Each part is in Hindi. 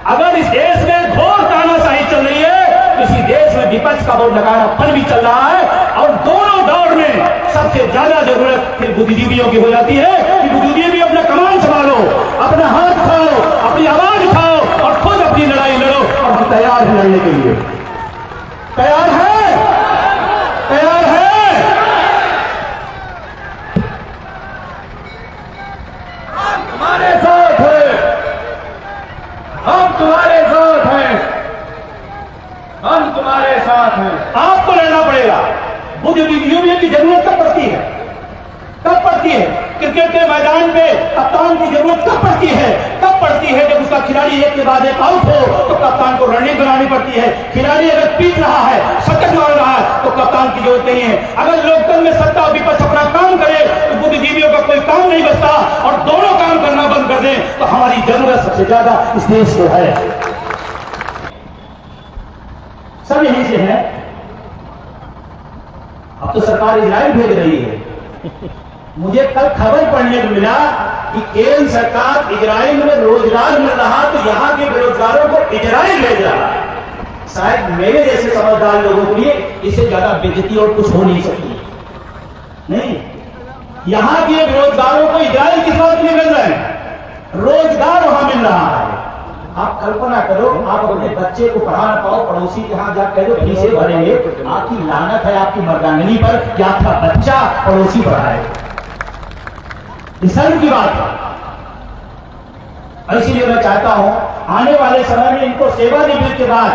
अगर इस देश में घोर तानाशाही चल रही है, इसी देश में विपक्ष का बहुत नकारापन भी चल रहा है। और दोनों दौर में सबसे ज्यादा जरूरत फिर बुद्धिजीवियों की हो जाती है कि बुद्धिजीवी अपना कमान संभालो, अपना हाथ उठाओ, अपनी आवाज उठाओ और खुद अपनी लड़ाई लड़ो। और हम तैयार हैं लड़ने के लिए। तैयार है, तैयार है। हम तुम्हारे साथ हैं, हम तुम्हारे साथ हैं, हम तुम्हारे साथ हैं। आपको लड़ना पड़ेगा। बुद्धिजीवियों की जरूरत कब पड़ती है? कब पड़ती है? क्रिकेट के मैदान पे कप्तान की जरूरत कब पड़ती है? कब पड़ती है? जब उसका खिलाड़ी एक के बाद एक आउट हो तो कप्तान को रणनीति बनानी पड़ती है। खिलाड़ी अगर पीट रहा है, शतक मार रहा है तो कप्तान की जरूरत नहीं है। अगर लोकतंत्र में सत्ता और विपक्ष अपना काम करे तो बुद्धिजीवियों का कोई काम नहीं बचता। और दोनों काम करना बंद कर दें तो हमारी जरूरत सबसे ज्यादा इस देश को है। सब यहीं से है। अब तो सरकार इजराइल भेज रही है। मुझे कल खबर पढ़ने को मिला कि केंद्र सरकार इजराइल में रोजगार मिल रहा तो यहां के बेरोजगारों को इजराइल भेज रहा है। शायद मेरे जैसे समझदार लोगों के लिए इससे ज्यादा बेइज्जती और कुछ हो नहीं सकती। नहीं, यहां के बेरोजगारों को इजराइल किस बात के लिए मिल रहे हैं? रोजगार वहां मिल रहा है। आप कल्पना करो, आप अपने बच्चे को पढ़ा ना पाओ, पड़ोसी के यहां जाकर कह दो फीसें भरेंगे। आपकी लानत है आपकी मर्दांगनी पर कि आपका बच्चा पड़ोसी पढ़ाए। शर्म की बात है। इसीलिए मैं चाहता हूं आने वाले समय में इनको सेवानिवृत्ति के बाद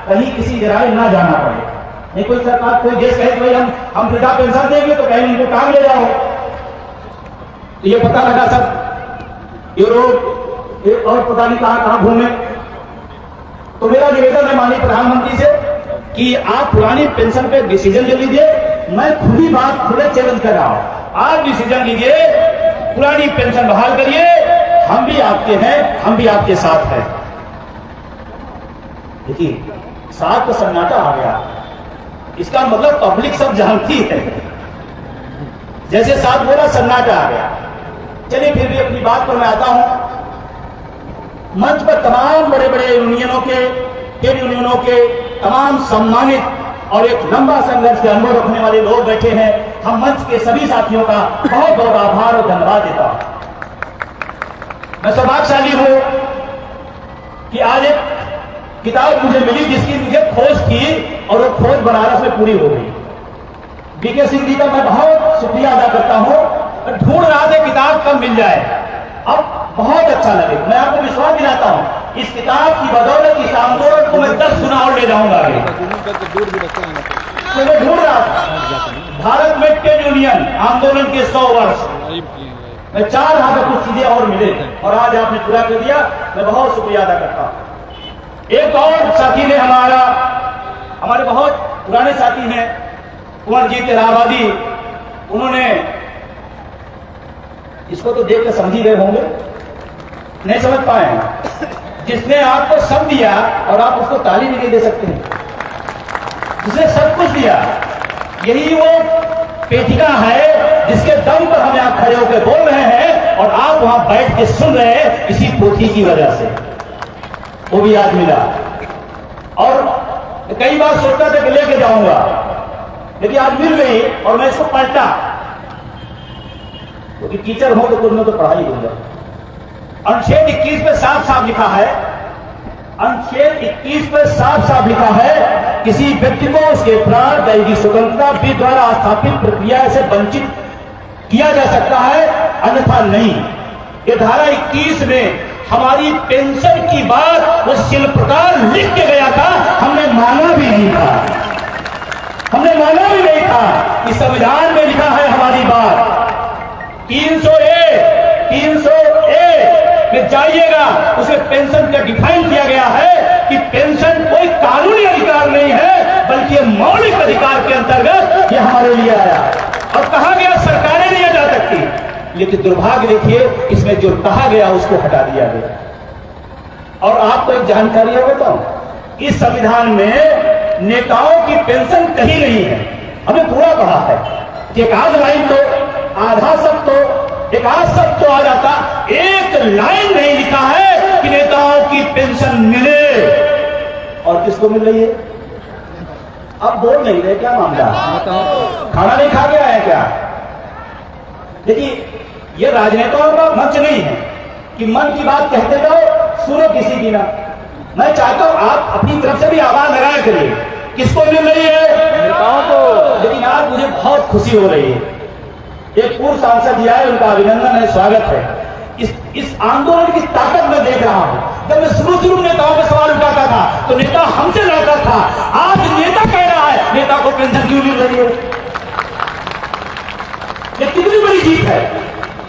कहीं किसी इजराइल ना जाना पड़े। नहीं कोई सरकार कोई देश कहे कि भाई हम वृद्धा पेंशन देंगे तो कहीं इनको टांग ले जाओ। तो ये पता लगा सब यूरोप और पता नहीं कहां घूमे। तो मेरा निवेदन है माननीय प्रधानमंत्री से कि आप पुरानी पेंशन पे डिसीजन ले लीजिए। मैं खुद ही बात खुले चैलेंज कर रहा हूं। आप डिसीजन लीजिए, पुरानी पेंशन बहाल करिए। हम भी आपके हैं, हम भी आपके साथ हैं। देखिए साथ तो सन्नाटा आ गया, इसका मतलब पब्लिक सब जानती है। जैसे साथ बोला सन्नाटा आ गया। चलिए फिर भी अपनी बात पर मैं आता हूं। मंच पर तमाम बड़े बड़े यूनियनों के, ट्रेड यूनियनों के तमाम सम्मानित और एक लंबा संघर्ष के अनुभव रखने वाले लोग बैठे हैं। हम मंच के सभी साथियों का बहुत बहुत आभार और धन्यवाद देता हूं। मैं सौभाग्यशाली हूं कि आज एक किताब मुझे मिली जिसकी मुझे खोज थी और वो खोज बनारस में पूरी हो गई। बीके सिंह जी का मैं बहुत शुक्रिया अदा करता हूं। ढूंढ रहा था किताब कब मिल जाए, अब बहुत अच्छा लगे। मैं आपको विश्वास दिलाता हूं इस किताब की बदौलत इस आंदोलन को मैं 10 गुना और ले जाऊंगा आगे। तो मैं ढूंढ रहा था भारत में ट्रेड यूनियन आंदोलन के 100 वर्ष, मैं 4 रहा था कुछ चीजें और मिले और आज आपने पूरा कर दिया। मैं बहुत शुक्रिया अदा करता हूं। एक और साथी ने हमारे बहुत पुराने साथी हैं कुंवरजीत इलाहाबादी, उन्होंने इसको तो देख कर समझ ही गए होंगे, नहीं समझ पाए। जिसने आपको सब दिया और आप उसको ताली भी नहीं दे सकते हैं, जिसने सब कुछ दिया, यही वो पेटिका है जिसके दम पर हम यहां खड़े होकर बोल रहे हैं और आप वहां बैठ के सुन रहे हैं इसी पोथी की वजह से। वो भी आज मिला और कई बार सोचता था कि लेके जाऊंगा, लेकिन आज मिल गई और मैं इसको पलटा, क्योंकि टीचर हो तो कुछ में तो पढ़ाई दूंगा। अनुच्छेद 21 पे साफ साफ लिखा है, अनुच्छेद 21 पर साफ साफ लिखा है किसी व्यक्ति को उसके प्राण दैहिक स्वतंत्रता विधि द्वारा स्थापित प्रक्रिया से वंचित किया जा सकता है, अन्यथा नहीं। ये धारा 21 में हमारी पेंशन की बात वो शिल्पकार लिख के गया था, हमने माना भी नहीं था, हमने माना भी नहीं था कि संविधान में लिखा है हमारी बात। 300A में जाइएगा, उसमें पेंशन का डिफाइन किया गया है कि पेंशन कोई कानूनी अधिकार नहीं है बल्कि ये मौलिक अधिकार के अंतर्गत ये हमारे लिए आया। और कहा गया सरकारें नहीं जा सकती, लेकिन दुर्भाग्य देखिए इसमें जो कहा गया उसको हटा दिया गया। और आपको एक जानकारी है बताऊं, इस संविधान में नेताओं की पेंशन कहीं नहीं है। हमें पूरा पढ़ा है कि एक आध लाइन तो आधा सब तो एक आध सब तो आ जाता, एक लाइन नहीं लिखा है कि नेताओं की पेंशन मिले किसको मिल रही है? अब बोल नहीं रहे, क्या मामला? खाना नहीं खा के आए क्या? देखिए, ये राजनेताओं का मंच नहीं है कि मन की बात कहते जाओ, सुनो किसी की ना। मैं चाहता हूं आप अपनी तरफ से भी आवाज लगाया करिए, किसको मिल रही है? नेताओं को। लेकिन आज मुझे बहुत खुशी हो रही है, एक पूर्व सांसद जी आए, उनका अभिनंदन है, स्वागत है। इस आंदोलन की ताकत मैं देख रहा हूं। जब मैं शुरू में नेताओं पे सवाल उठाता था तो नेता हमसे लड़ता था, आज नेता कह रहा है नेता को पेंशन क्यों मिल रही है? ये कितनी बड़ी जीत है,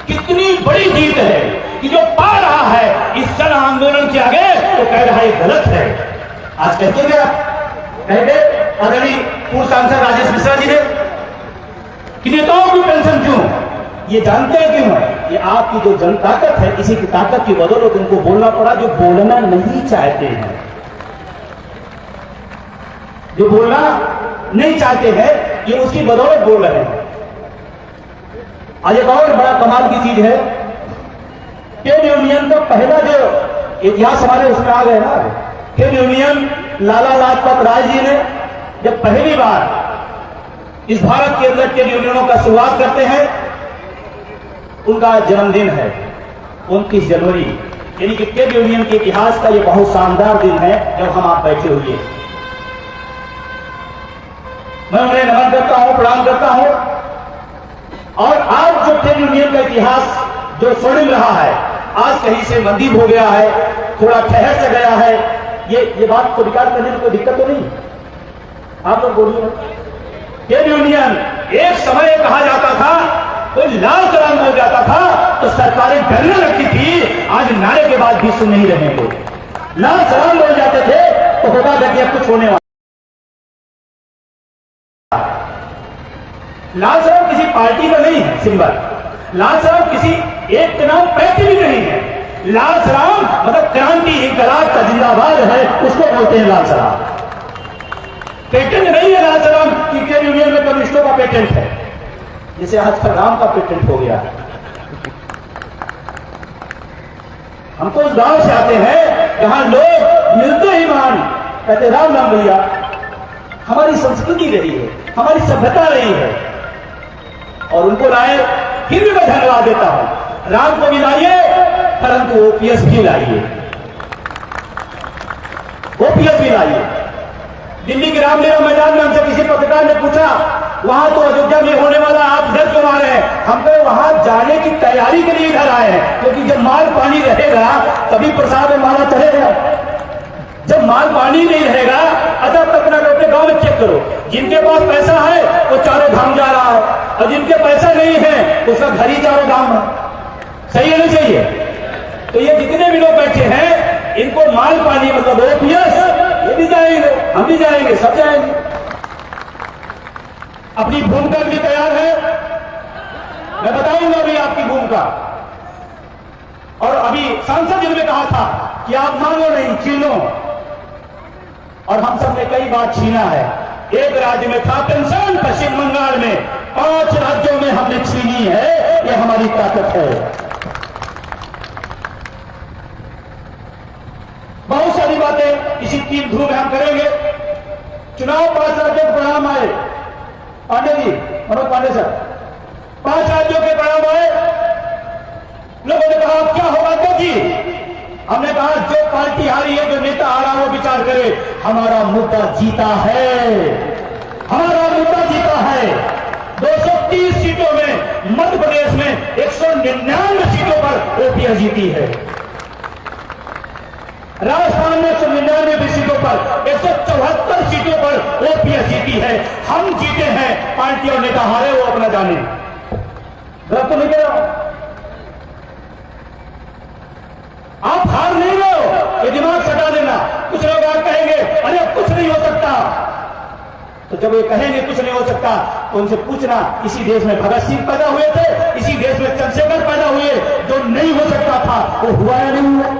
कितनी बड़ी जीत है कि जो पा रहा है इस जन आंदोलन के आगे तो कह रहा है गलत है। आज कहते हैं आप कहते आदरणीय पूर्व सांसद राजेश मिश्रा जी ने कि नेताओं की पेंशन क्यों? ये जानते हैं क्यों है? ये आपकी जो जन ताकत है, इसी की ताकत की बदौलत उनको बोलना पड़ा जो बोलना नहीं चाहते हैं, जो बोलना नहीं चाहते हैं, ये उसकी बदौलत बोल रहे हैं। आज एक और बड़ा कमाल की चीज है, ट्रेड यूनियन का पहला जो इतिहास हमारे उसमें आ गए ना, ट्रेड यूनियन लाला लाजपत राय जी ने जब पहली बार इस भारत के अंदर ट्रेड यूनियनों का शुरुआत करते हैं, उनका जन्मदिन है 29 जनवरी, यानी कि ट्रेड यूनियन के इतिहास का यह बहुत शानदार दिन है जब हम आप बैठे हुए। मैं उन्हें नमन करता हूं, प्रणाम करता हूं। और आज जो ट्रेड यूनियन का इतिहास जो स्वर्णिम रहा है, आज कहीं से मंदीप हो गया है, थोड़ा ठहर से गया है, ये बात को रिकॉर्ड करने में कोई दिक्कत तो नहीं? आप लोग बोलिए। ट्रेड यूनियन एक समय कहा जाता था, कोई लाल सलाम बोल जाता था तो सरकारें डरने लगती थी, आज नारे के बाद भी सुन नहीं रहे लोग। लाल सलाम बोल जाते थे तो होगा कि कुछ होने वाला। लाल सलाम किसी पार्टी का नहीं है सिंबल, लाल सलाम किसी एक के नाम पैसे भी नहीं है। लाल सलाम मतलब क्रांति इंकलाब का जिंदाबाद है, उसको बोलते हैं लाल सलाम। पेटेंट नहीं है लाल सलाम की, ट्रेड यूनियन में कम्युनिस्टों का पेटेंट है, जैसे आजकल राम का पेटेंट हो गया है। हम तो उस गांव से आते हैं जहां लोग मिलते ही मान कहते राम राम भैया। हमारी संस्कृति रही है, हमारी सभ्यता रही है, और उनको लाए, फिर भी मैं धन्यवाद देता हूं। राम को भी लाइए, परंतु ओपीएस भी लाइए, ओपीएस भी लाइए। दिल्ली के रामलीला मैदान में हमसे किसी पत्रकार ने पूछा, वहां तो अयोध्या में होने वाला, आप डर क्यों आ रहे हैं? हम तो वहां जाने की तैयारी के लिए इधर आए हैं, क्योंकि जब माल पानी रहेगा तभी प्रसाद में माला चढ़ेगा। जब माल पानी नहीं रहेगा, अच्छा अपना अपने गांव में चेक करो, जिनके पास पैसा है वो चारों धाम जा रहा है, और जिनके पैसा नहीं है उसका घर ही चारों धाम है। सही है नहीं सही है? तो ये जितने भी लोग बैठे हैं, इनको माल पानी मतलब ओपीएस, ये भी जाएंगे, हम भी जाएंगे, सब जाएंगे। अपनी भूमिका भी तैयार है, मैं बताऊंगा अभी आपकी भूमिका। और अभी सांसद जी ने कहा था कि आप मांगो नहीं, छीनो, और हम सब ने कई बार छीना है। एक राज्य में था पेंशन, पश्चिम बंगाल में, 5 राज्यों में हमने छीनी है, यह हमारी ताकत है। बहुत सारी बातें इसी 3 ध्रुव में हम करेंगे। चुनाव 5 राज्यों के परिणाम आए, पांडे जी, मनोज पांडे सर, 5 राज्यों के परिणाम आए। लोगों ने कहा क्या होगा तो जी, हमने कहा जो पार्टी हारी है, जो नेता हारा, वो विचार करे। हमारा मुद्दा जीता है, हमारा मुद्दा जीता है। 230 सीटों में मध्य प्रदेश में 199 सीटों पर ओपीएस जीती है। राजस्थान में 199 सीटों पर 174 सीटों पर ओपीएस जीती है। हम जीते हैं, पार्टी और नेता हारे, वो अपना जाने। गलत तो नहीं कह रहा, आप हार नहीं हो, ये दिमाग सटा देना। कुछ लोग आप कहेंगे अरे कुछ नहीं हो सकता, तो जब ये कहेंगे कुछ नहीं हो सकता तो उनसे पूछना, इसी देश में भगत सिंह पैदा हुए थे, इसी देश में चंद्रशेखर पैदा हुए, जो नहीं हो सकता था वो हुआ या नहीं हुआ?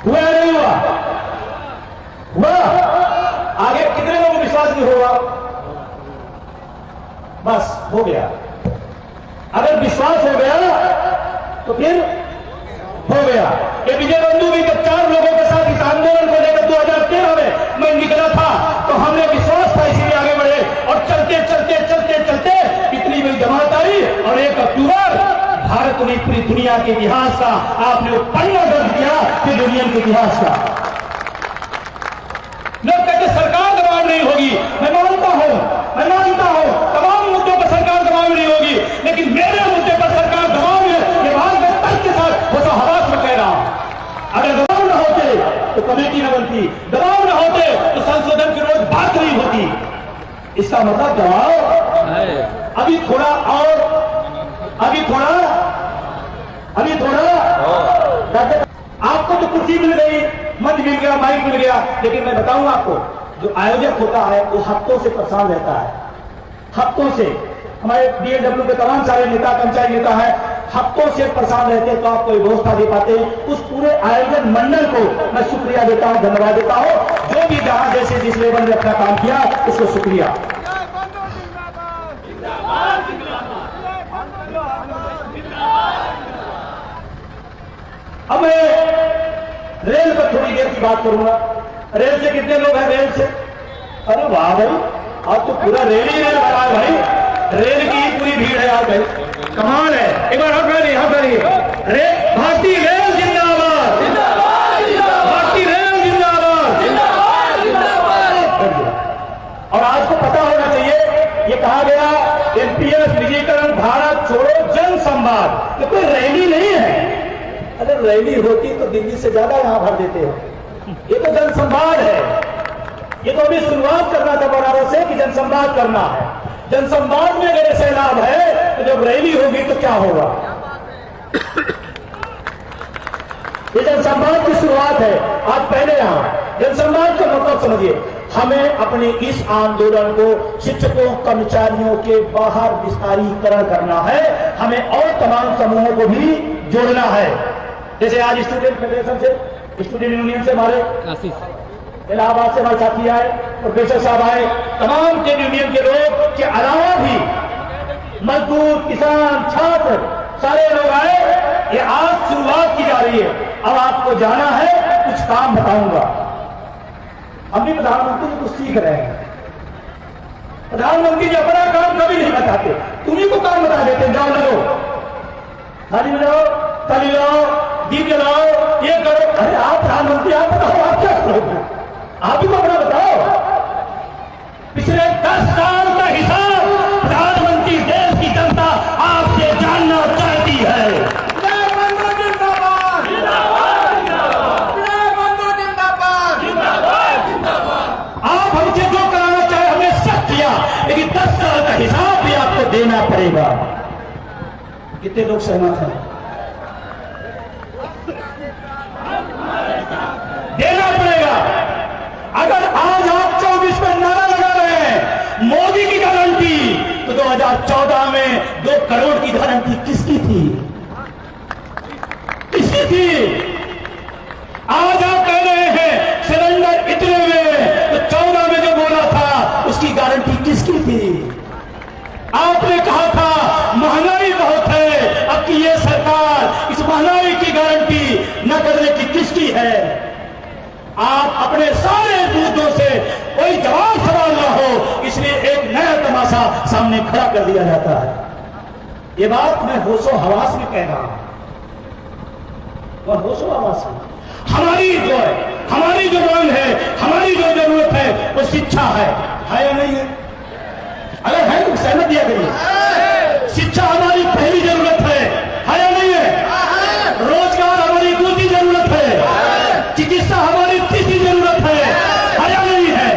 हुआ या नहीं हुआ? हुआ। आगे कितने लोगों को विश्वास नहीं होगा? बस हो गया। अगर विश्वास हो गया तो फिर हो गया। ये विजय बंधु भी जब 4 लोगों के साथ इस आंदोलन को लेकर 2013 में मैं निकला दुनिया के इतिहास का आपने वो पन्ना दर्ज किया कि दुनिया के इतिहास का। लोग कहते सरकार दबाव नहीं होगी, मैं मानता हूं तमाम मुद्दों पर सरकार दबाव नहीं होगी, लेकिन मेरे मुद्दे पर सरकार दबाव है। ये बात मैं तर्क के साथ होशो-हवास में कह रहा हूं। अगर दबाव न होते तो कमेटी न बनती, दबाव न होते तो संशोधन की रोज बात नहीं होती। इसका मतलब दबाव अभी थोड़ा आपको तो कुर्सी मिल गई, मंच मिल गया, माइक मिल गया, लेकिन मैं बताऊं आपको, जो आयोजक होता है वो हफ्तों से परेशान रहता है। हफ्तों से हमारे बीएलडब्ल्यू के तमाम सारे नेता कर्मचारी नेता है, हफ्तों से परेशान रहते हैं, तो आपको व्यवस्था दे पाते हैं। उस पूरे आयोजन मंडल को मैं शुक्रिया देता हूं, धन्यवाद देता हूं, जो भी जहां जैसे जिस लेवल में अपना काम किया, उसको शुक्रिया। अब मैं रेल पर थोड़ी देर की बात करूंगा। रेल से कितने लोग हैं? रेल से, अरे वाह भाई, आज तो पूरा रेल ही रेल भरा है भाई, रेल की ही पूरी भीड़ है आज भाई, कमाल है। एक बार हाथ करिए, भारतीय रेल जिंदाबाद, भारतीय रेल जिंदाबाद। और आज को पता होना चाहिए, ये कहा गया एनपीएस निजीकरण, भारत छोड़ो, जन संवाद, ये कोई रैली नहीं है। अगर रैली होती तो दिल्ली से ज्यादा यहां भर देते हो। ये तो जनसंवाद है। ये तो अभी शुरुआत करना था बनारस से कि जनसंवाद करना है। जनसंवाद में अगर सैलाब है तो जब रैली होगी तो क्या होगा? ये जनसंवाद की शुरुआत है। आज पहले यहां जनसंवाद का मतलब समझिए, हमें अपने इस आंदोलन को शिक्षकों कर्मचारियों के बाहर विस्तारीकरण करना है। हमें और तमाम समूहों को भी जोड़ना है। जैसे आज स्टूडेंट फेडरेशन से, स्टूडेंट यूनियन से हमारे इलाहाबाद से हमारे साथी आए, प्रोफेसर साहब आए, तमाम ट्रेड यूनियन के लोग के अलावा भी मजदूर, किसान, छात्र, सारे लोग आए। ये आज शुरुआत की जा रही है। अब आपको जाना है, कुछ काम बताऊंगा। हम भी प्रधानमंत्री जी कुछ सीख रहे हैं। प्रधानमंत्री जी अपना काम कभी नहीं बताते, तुम्ही को काम बता देते। जाओ लगो, थाली में जाओ, ताली लाओ, दीप जलाओ, ये करो। अरे आप प्रधानमंत्री, आप बताओ आप क्या करोगे? आप ही को अपना बताओ। पिछले 10 साल का हिसाब प्रधानमंत्री देश की जनता आपसे जानना चाहती है। आप हमसे जो कराना चाहे हमने सब किया, लेकिन 10 साल का हिसाब भी आपको देना पड़ेगा। कितने लोग सहमत हैं? देना पड़ेगा। अगर आज आप 24 में नारा लगा रहे हैं मोदी की गारंटी, तो 2014 में 2 करोड़ की गारंटी किसकी थी? किसकी थी? आज आप कह रहे हैं सिलेंडर इतने में, तो 14 में जो बोला था उसकी गारंटी किसकी थी? आपने कहा था महंगाई बहुत है, अब की ये सरकार इस महंगाई की गारंटी न करने की किसकी है? आप अपने सारे मुद्दों से कोई जवाब सवाल न हो, इसलिए एक नया तमाशा सामने खड़ा कर दिया जाता है। ये बात मैं होशो हवास में कह रहा हूं, और होशो हवास में हमारी जो मांग है, हमारी जो जरूरत है वो शिक्षा है या नहीं है? अगर है तो सहमत दिया करिए। शिक्षा हमारी पहली जरूरत है या नहीं है? रोजगार हमारी दूसरी जरूरत है, चिकित्सा हमारी तीसरी जरूरत है या नहीं है?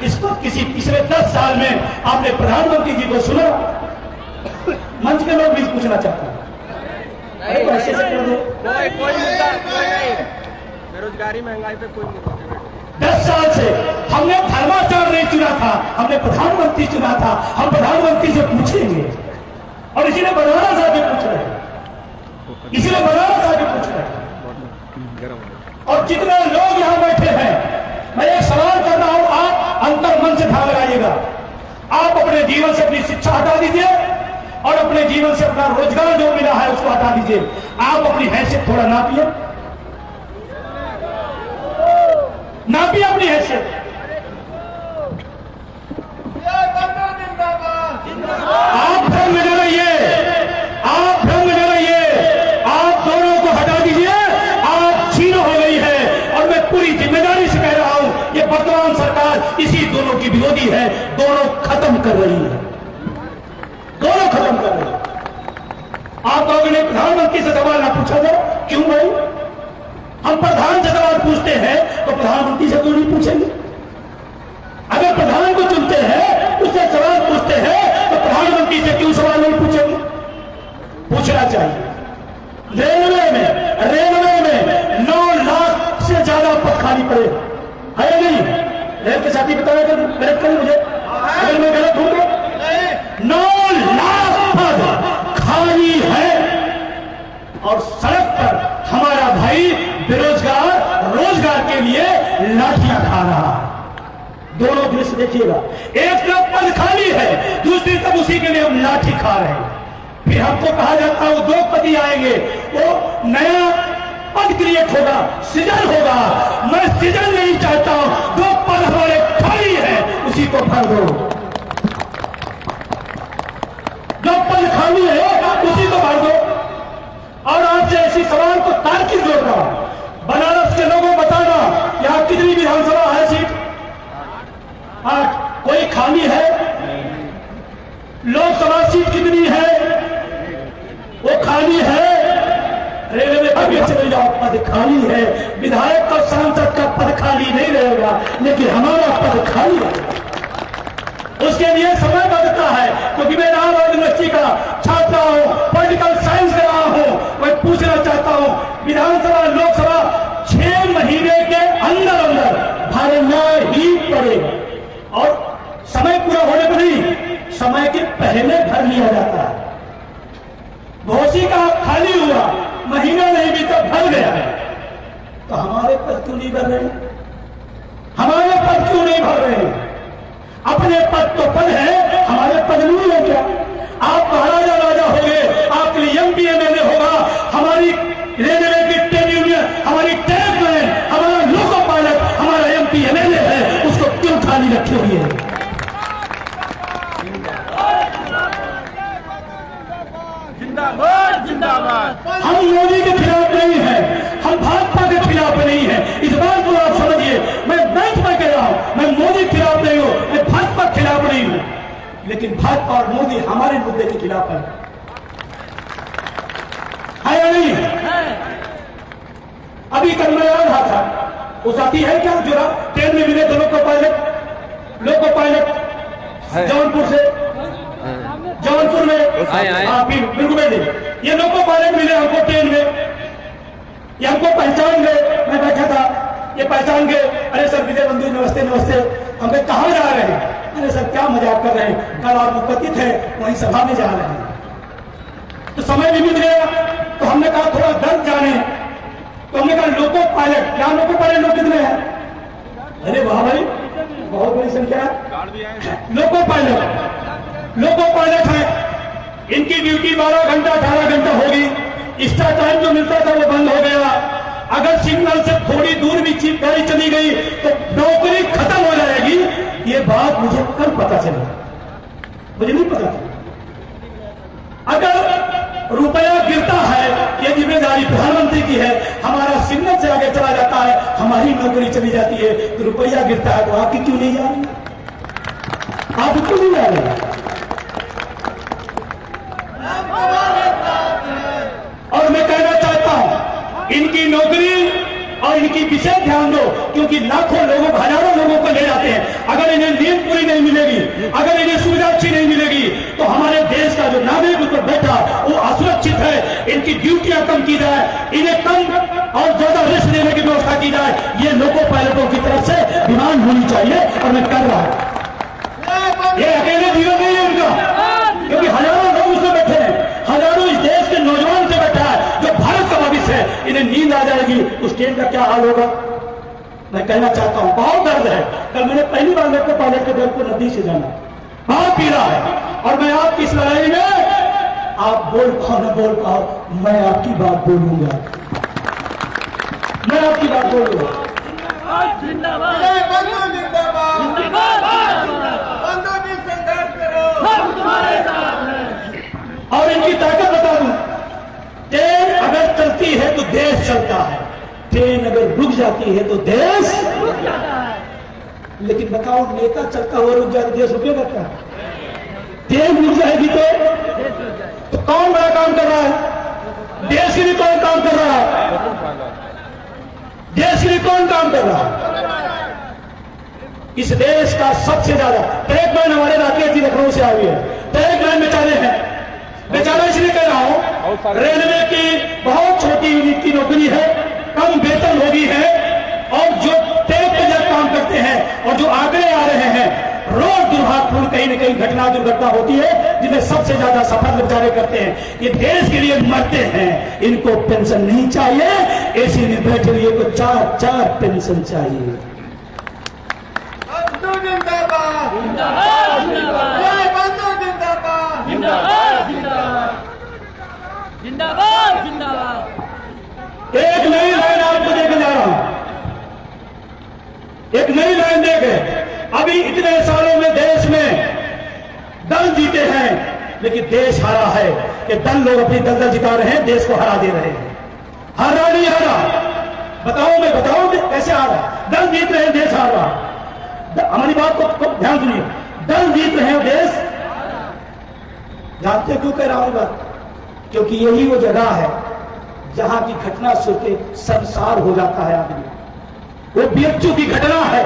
इस पर किसी पिछले 10 साल में आपने प्रधानमंत्री जी को सुना? मंच के लोग भी पूछना चाहते हैं। ऐसे से क्यों दो? बेरोजगारी, महंगाई पे कोई मुद्दा नहीं। 10 साल से हमने धर्माचार नहीं चुना था, हमने प्रधानमंत्री चुना था। हम प्रधानमंत्री से पूछेंगे, और इसीलिए बनारस आके पूछ रहे हैं, इसीलिए बनारस आके पूछ रहे हैं। और जितने लोग यहां बैठे हैं, मैं एक सवाल कर रहा हूं, आप अंतर मन से ध्यान लगाइएगा। आप अपने जीवन से अपनी शिक्षा हटा दीजिए और अपने जीवन से अपना रोजगार जो मिला है उसको हटा दीजिए। आप अपनी हैसियत थोड़ा नापिए अपनी हैसियत। आप भ्रम में न रहिए, आप भ्रम में न रहिए। है, दोनों खत्म कर रही है, दोनों खत्म कर रही है। आप लोगों ने प्रधानमंत्री से सवाल ना पूछा था, क्यों भाई? हम प्रधान से सवाल पूछते हैं तो प्रधानमंत्री से क्यों नहीं पूछेंगे? अगर प्रधान को चुनते हैं, उससे सवाल पूछते हैं, तो प्रधानमंत्री से क्यों सवाल नहीं पूछेंगे? पूछना चाहिए। रेलवे में 9 लाख से ज्यादा पद खाली पड़े है या नहीं? रेल के साथी बताया कर, गलत करें मुझे अगर मैं गलत हूं तो। 9 लाख पद खाली है और सड़क पर हमारा भाई बेरोजगार रोजगार के लिए लाठियां खा रहा है। दोनों दृश्य देखिएगा, एक तरफ पद खाली है, दूसरी तरफ उसी के लिए हम लाठी खा रहे हैं। फिर हमको कहा जाता है वो 2 पति आएंगे, वो नया पद क्रिएट होगा, सृजन होगा। मैं सृजन नहीं चाहता हूं, 2 पद हमारे खाली है, उसी को भर दो। जो पद खाली है उसी को भर दो। और आपसे ऐसी सवाल को तार्किक जोड़ रहा हूं, बनारस के लोगों को बताना यहां कितनी विधानसभा है सीट? 8। कोई खाली है? लोकसभा सीट कितनी है? वो खाली है। रेलवे में आगे चले जाओ, पद खाली है। विधायक और सांसद का पद खाली नहीं रहेगा, लेकिन हमारा पद खाली है। उसके लिए समय लगता है, क्योंकि मैं इलाहाबाद यूनिवर्सिटी का छात्र हूं, पॉलिटिकल साइंस कर रहा हूं। मैं पूछना चाहता हूं, विधानसभा लोकसभा 6 महीने के अंदर अंदर भरना ही पड़ेगा। और समय पूरा होने पर नहीं, समय के पहले भर लिया जाता है। घोषी का खाली हुआ, महीना नहीं बीता, भर गया है। तो हमारे पद क्यों नहीं भर रहे? हमारे पद क्यों नहीं भर रहे? अपने पद तो पद है, हमारे पद नहीं है क्या? आप महाराजा राजा हो गए, आपके लिए एमपी एमएलए होगा, हमारी रेलवे की ट्रेड यूनियन, हमारी टैक्समैन, हमारा लोको पायलट, हमारा एमपी एमएलए है, उसको क्यों खाली रखी हुई है? जिंदाबाद जिंदाबाद। हम मोदी के खिलाफ नहीं है, हम भाजपा के खिलाफ नहीं है, इस बात को आप समझिए। मैं बैंक में कह रहा हूं, मैं मोदी के खिलाफ नहीं हूं, मैं भाजपा के खिलाफ नहीं हूं, लेकिन भाजपा और मोदी हमारे मुद्दे के खिलाफ है या नहीं? अभी कल मैं आ रहा था, वो साथी है क्या जो ट्रेन में मिले थे लोको पायलट जौनपुर से, जौनपुर में बिल्कुल ये लोको पायलट मिले हमको ट्रेन में, ये हमको पहचान गए। मैं बैठा था, ये पहचान गए, अरे सर विजय बंधु नमस्ते नमस्ते। हम कहां जा रहे हैं? अरे सर क्या मजाक कर रहे हैं, कल आप उपस्थित है, वहीं सभा में जा रहे हैं। तो समय भी मिल गया, तो हमने कहा थोड़ा दर्द जाने, तो हमने कहा लोको पायलट, क्या लोको पायलट लोग कितने हैं? अरे वाह भाई, बहुत बड़ी संख्या है। लोको पायलट है, इनकी ड्यूटी 12 घंटा 18 घंटा होगी। एक्स्ट्रा टाइम जो मिलता था वो बंद हो गया। अगर सिग्नल से थोड़ी दूर भी चीप गाड़ी चली गई तो नौकरी खत्म हो जाएगी। ये बात मुझे कल पता चली, मुझे नहीं पता था। अगर रुपया गिरता है, ये जिम्मेदारी प्रधानमंत्री की है। हमारा सिग्नल से आगे चला जाता है, हमारी नौकरी चली जाती है, तो रुपया गिरता है, तो आपकी क्यों नहीं जा रही? आप क्यों नहीं जा रहे? और मैं कहना चाहता हूं, इनकी नौकरी और इनकी विशेष ध्यान दो, क्योंकि लाखों लोगों, हजारों लोगों को ले जाते हैं। अगर इन्हें नींद पूरी नहीं मिलेगी, अगर इन्हें सुविधा अच्छी नहीं मिलेगी, तो हमारे देश का जो नागरिक उस पर बैठा वो असुरक्षित है। इनकी ड्यूटियां कम की जाए, इन्हें कम और ज्यादा रेस्ट देने की व्यवस्था की जाए। ये लोको पायलटों की तरफ से डिमांड होनी चाहिए, और मैं कर रहा हूं। ये अकेले जीवन नहीं है उनका, क्योंकि हजारों लोग उसमें बैठे हैं, हजारों इस देश के नौजवान से बैठा है जो भारत का भविष्य है। इन्हें नींद आ जाएगी, उस ट्रेन का क्या हाल होगा? मैं कहना चाहता हूं, बहुत दर्द है। कल मैंने पहली बार लोको पायलट के दर्द को नदी से जाना, बहुत पीड़ा है। और मैं आपकी इस लड़ाई में, आप बोल पाओ न बोल पाओ, मैं आपकी बात बोलूंगा, मैं आपकी बात बोलूंगा। और इनकी ताकत बता दूं, ट्रेन अगर चलती है तो देश चलता है, ट्रेन अगर रुक जाती है तो देश रुक जाता है। लेकिन बताओ, नेता चलता हुआ रुक जाए देश रुकेगा क्या? देश रुक जाएगी तो कौन बड़ा काम कर रहा है? देश के लिए कौन काम कर रहा है? देश के लिए कौन काम कर रहा है? इस देश का सबसे ज्यादा ट्रैक मैन हमारे राकेश जी लखनऊ से आई है, ट्रैक मैन बेचारे हैं। बेचारा इसलिए कह रहा हूं, रेलवे की बहुत छोटी यूनिट की नौकरी है, कम वेतन होगी है, और जो ट्रैक पे जब काम करते हैं और जो आंकड़े आ रहे हैं, रोज दुर्भाग्यपूर्ण कहीं न कहीं घटना दुर्घटना होती है, जिन्हें सबसे ज्यादा सफर बेचारे करते हैं। ये देश के लिए मरते हैं, इनको पेंशन नहीं चाहिए, एसी में बैठे हुए को 4-4 पेंशन चाहिए। जिंदाबाद जिंदाबाद। एक नई लाइन आपको देके जा रहा हूं, एक नई लाइन देके। अभी इतने सालों में देश में दल जीते हैं, लेकिन देश हारा है कि दल लोग अपनी दलदल जिता रहे हैं, देश को हरा दे रहे हैं। हारा नहीं हारा? बताओ, मैं बताऊं कैसे हारा? दल जीत रहे हैं, देश हार रहा। हमारी बात को ध्यान सुनिए, दल जीत रहे हैं, देश। जानते क्यों कह रहा हूं बात? क्योंकि यही वो जगह है जहां की घटना सुन के संसार हो जाता है आदमी। वो बीएचयू की घटना है,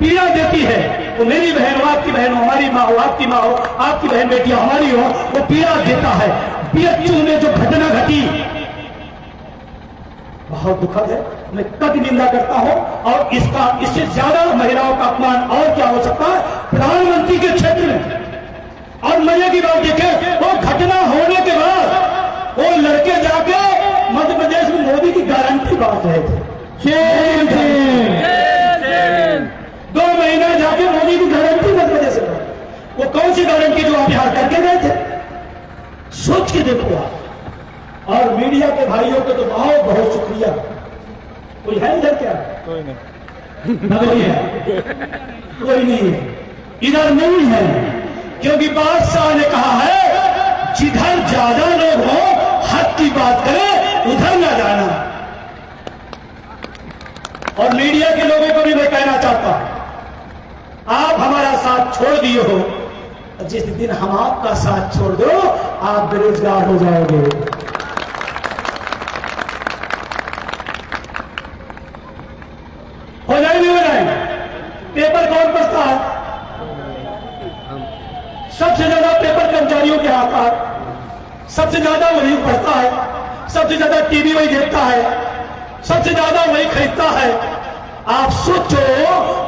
पीड़ा देती है। वो मेरी बहन हो, आपकी बहन हो, हमारी माँ हो, आपकी माँ हो, आपकी बहन बेटियां हमारी हो, वो पीड़ा देता है। बीएचयू में जो घटना घटी बहुत दुखद है, मैं कड़ी निंदा करता हूं। और इससे ज्यादा महिलाओं का अपमान और क्या हो सकता है? प्रधानमंत्री के क्षेत्र में। और मजे की बात देखें, वो घटना होने के बाद वो लड़के जाके मध्य प्रदेश में मोदी की गारंटी बांट रहे थे। 2 महीना जाके मोदी की गारंटी मध्य प्रदेश में। वो कौन सी गारंटी जो आप यहां करके गए थे? सोच के देखो आप। और मीडिया के भाइयों को तो बहुत बहुत शुक्रिया। कोई है इधर क्या? कोई नहीं है, कोई नहीं है इधर, नहीं है। क्योंकि बादशाह ने कहा है, जिधर ज्यादा लोग हो, हक की बात करें, उधर ना जाना। और मीडिया के लोगों को भी मैं कहना चाहता हूं, आप हमारा साथ छोड़ दिए हो, जिस दिन हम आपका साथ छोड़ दो, आप बेरोजगार हो जाओगे। हो जाए नहीं हो जाए? पेपर कौन पढ़ता है? सबसे ज्यादा पेपर कर्मचारियों के हाथ है, सबसे ज्यादा वही पढ़ता है, सबसे ज्यादा टीवी वही देखता है, सबसे ज्यादा वही खरीदता है। आप सोचो,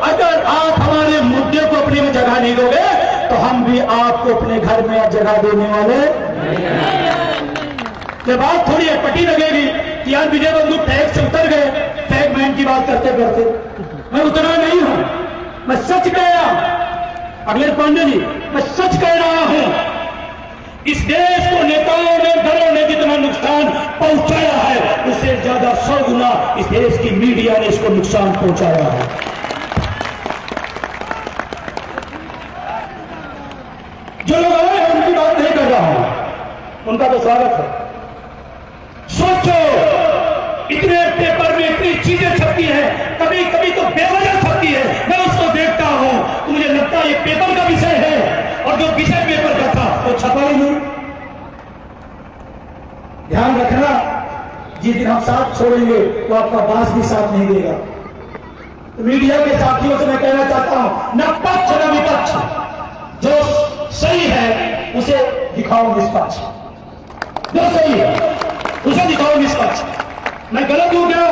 अगर आप हमारे मुद्दे को अपने में जगह नहीं दोगे, तो हम भी आपको अपने घर में जगह देने वाले। ये बात थोड़ी अटपटी लगेगी कि यार विजय बंधु टैग से उतर गए, टैग मैन की बात करते करते। मैं उतना नहीं हूं, मैं सच कह रहा हूं। अगले पांडे जी, मैं सच कह रहा हूं, इस देश को नेताओं ने, दलों ने जितना नुकसान पहुंचाया है, उससे ज्यादा 100 गुना इस देश की मीडिया ने इसको नुकसान पहुंचाया है। जो लोग आए हैं उनकी बात नहीं कर रहा हूं, उनका तो स्वागत है। सोचो, इतने पेपर में इतनी चीजें छपती हैं, कभी कभी तो बेवजह छपती है। मैं उसको देखता हूं तो मुझे लगता है ये पेपर का विषय है, और जो विषय पेपर का था वो छपा ही नहीं। ध्यान रखना, जिस दिन हम साथ छोड़ेंगे तो आपका बास भी साथ नहीं देगा। तो मीडिया के साथियों से मैं कहना चाहता हूं, न पक्ष न विपक्ष, जो सही है उसे दिखाओ निष्पक्ष, जो सही है उसे दिखाओ निष्पक्ष। मैं गलत हूं क्या?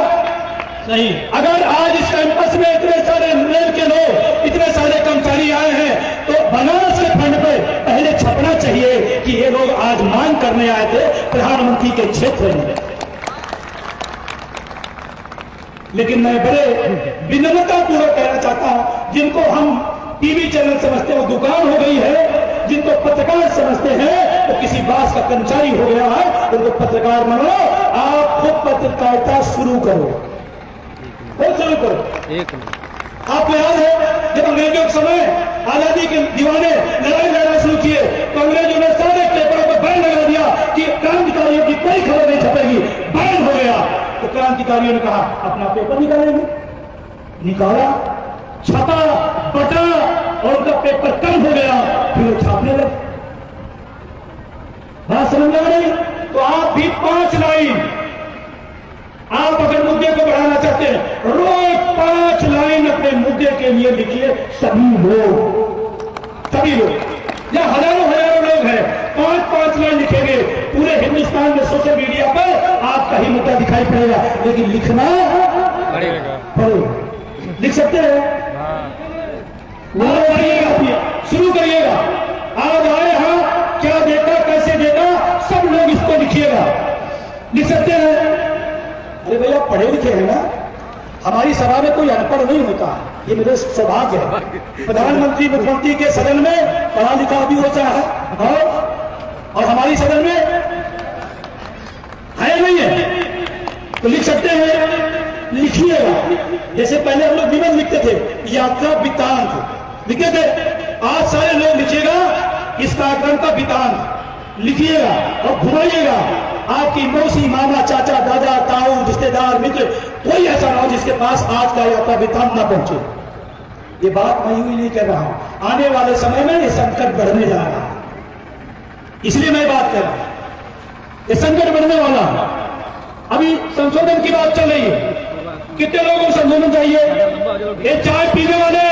सही। अगर आज इस कैंपस में इतने सारे रेल के लोग, इतने सारे कर्मचारी आए हैं, तो बनारस के फंड पे पहले छपना चाहिए कि ये लोग आज मांग करने आए थे प्रधानमंत्री के क्षेत्र में। लेकिन मैं बड़े विनम्रतापूर्वक कहना चाहता हूं, जिनको हम टीवी चैनल समझते हैं वो दुकान हो गई है, जिनको पत्रकार समझते हैं तो किसी बास का कर्मचारी हो गया है, उनको पत्रकार मानो। आप खुद पत्रकारिता शुरू करो, खुद शुरू करो। आपको याद है जब अंग्रेजों के समय आजादी के दीवाने लड़ाई लड़ना शुरू किए, तो अंग्रेजों ने सारे पेपरों पर बैन लगा दिया कि क्रांतिकारियों की कोई खबर नहीं छपेगी, बैन हो गया। तो क्रांतिकारियों ने कहा अपना पेपर निकालेंगे, निकाला, छपा बटा और उनका पेपर कम हो गया, फिर वो छापने लगे। बात समझ में आ रही? तो आप भी 5 लाइन, आप अगर मुद्दे को बढ़ाना चाहते हैं, रोज 5 लाइन अपने मुद्दे के लिए लिखिए। सभी लोग या हजारों लोग हैं, 5-5 लाइन लिखेंगे, पूरे हिंदुस्तान में सोशल मीडिया पर आपका ही मुद्दा दिखाई पड़ेगा, लेकिन लिखना पड़ेगा। लिख सकते हैं? शुरू करिएगा। आज आए हाँ, क्या देखा, कैसे देखा, सब लोग इसको लिखिएगा। लिख सकते हैं? अरे भैया पढ़े लिखे हैं ना, हमारी सभा में कोई अनपढ़ नहीं होता, ये मेरे सौभाग्य है। प्रधानमंत्री मुख्यमंत्री के सदन में पढ़ा लिखा भी होता है, और हमारी सदन में है नहीं है, तो लिख सकते हैं। लिखिएगा। जैसे पहले हम लोग निबंध लिखते थे, यात्रा वृत्तांत लिखते थे, आज सारे लोग लिखिएगा इस कार्यक्रम का वृत्तांत लिखिएगा और घुमाइएगा। आपकी मौसी, मामा, चाचा, दादा, ताऊ, रिश्तेदार, मित्र, कोई ऐसा ना हो जिसके पास आज का यात्रा वृत्तांत ना पहुंचे। ये बात मैं यूं ही नहीं कर रहा हूं, आने वाले समय में ये संकट बढ़ने जा रहा है, इसलिए मैं बात कर रहा हूं। ये संकट बढ़ने वाला है। अभी संशोधन की बात चल रही है, कितने लोगों को संशोधन चाहिए? ये चाय पीने वाले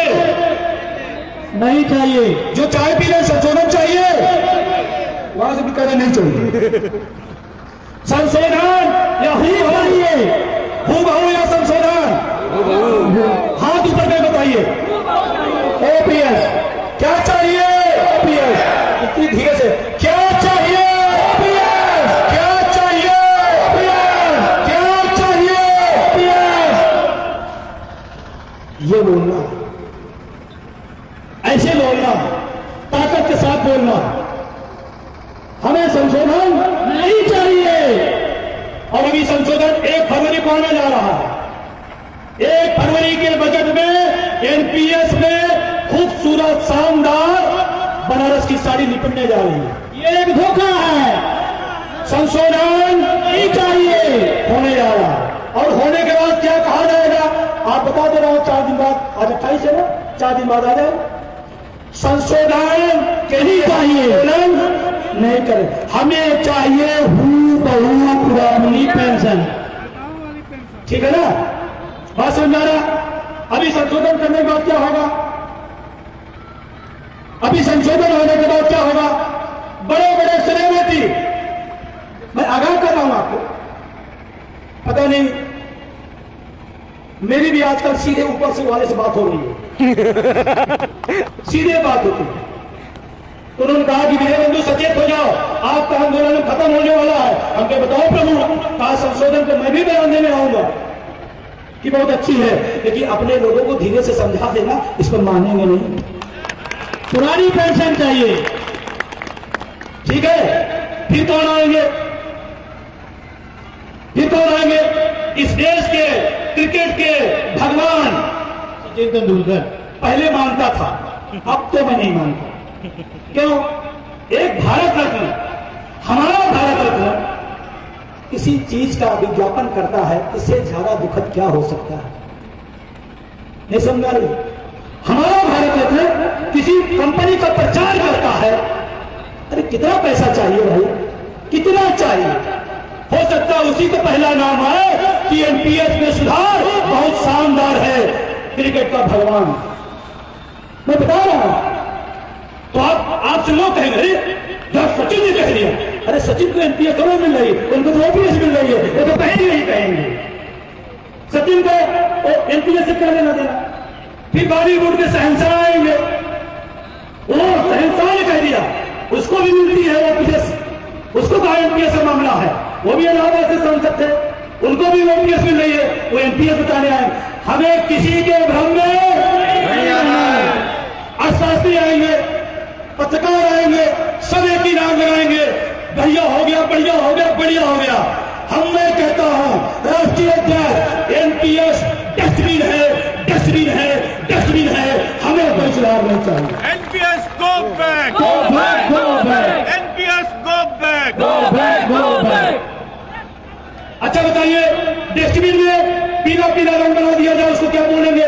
नहीं चाहिए, जो चाय पी रहे संशोधन चाहिए, वहां से भी कहना नहीं चाहिए। संशोधन या हूबहू या संशोधन, हाथ ऊपर में बताइए। ओपीएस क्या चाहिए? ओपीएस इतनी धीरे से क्या चाहिए? ओपीएस क्या चाहिए? ओपीएस क्या चाहिए? ओपीएस ये बोलना, ऐसे बोलना, ताकत के साथ बोलना। हमें संशोधन नहीं चाहिए। और अभी संशोधन 1 फरवरी को आने जा रहा है। 1 फरवरी के बजट में एनपीएस में खूबसूरत शानदार बनारस की साड़ी निपटने जा रही है। ये एक धोखा है। संशोधन नहीं चाहिए, होने जा रहा है। और होने के बाद क्या कहा जाएगा? आप बता दे रहा हूं, 4 दिन बाद, आज 28 है ना, 4 दिन बाद आ जाए। संशोधन नहीं चाहिए, नहीं करें, हमें चाहिए हूबहू पुरानी पेंशन। ठीक है ना? बात समझ आ रहा? अभी संशोधन करने के बाद क्या होगा? अभी संशोधन होने के बाद क्या होगा? बड़े बड़े सेलिब्रिटी, मैं आगाह कर रहा हूं आपको, पता नहीं मेरी भी आजकल सीधे ऊपर से वाले से बात हो रही है। सीधे बात होती है। तो उन्होंने कहा कि विजय बंधु सचेत हो जाओ, आपका आंदोलन खत्म होने वाला है। हमके बताओ प्रभु, कहा संशोधन को मैं भी बयान देने आऊंगा कि बहुत अच्छी है, लेकिन अपने लोगों को धीरे से समझा देना, इसको मानेंगे नहीं। पुरानी पेंशन चाहिए, ठीक है? फिर कौन आएंगे? फिर कौन आएंगे? इस देश के क्रिकेट के भगवान सचिन तेंदुलकर पहले मानता था, अब तो मैं नहीं मानता। क्यों? एक भारत रत्न, हमारा भारत रत्न किसी चीज का विज्ञापन करता है, इससे ज्यादा दुखद क्या हो सकता है? नहीं समझा रही? हमारा भारत रत्न किसी कंपनी का प्रचार करता है, अरे कितना पैसा चाहिए भाई, कितना चाहिए? हो सकता है उसी का पहला नाम है कि एनपीएस में सुधार बहुत शानदार है, क्रिकेट का भगवान। मैं बता रहा हूं, तो आपसे लोग कहेंगे जब सचिन ने कह दिया, अरे सचिन को एनपीएस करो मिल रही है, उनको तो ओपीएस मिल रही है, वो तो पहले ही कहेंगे। सचिन को एनपीएस से क्या लेना देना? फिर बॉलीवुड के शहंशाह आएंगे, वो शहंशाह ने कह दिया, उसको भी मिलती है ओपीएस, उसको कहा एनपीएस का मामला है, वो भी इलाहाबाद से सांसद थे, उनको भी ओपीएस मिल रही है, वो एनपीएस बताने आए। हमें किसी के भ्रम में नहीं आना है। अर्थशास्त्री आएंगे, पत्रकार आएंगे, सब एक ही नाम लगाएंगे, बढ़िया हो गया, बढ़िया हो गया, बढ़िया हो गया। हम मैं कहता हूं, राष्ट्रीय अध्यक्ष, एनपीएस डस्टबिन है, डस्टबिन है, डस्टबिन है, हमें कोई सुधार नहीं चाहिए। NPS go back, Go back, go back, NPS go back, go back, go back. अच्छा बताइए, डस्टबिन में पीला पीला रंग बना दिया जाए, उसको क्या बोलेंगे?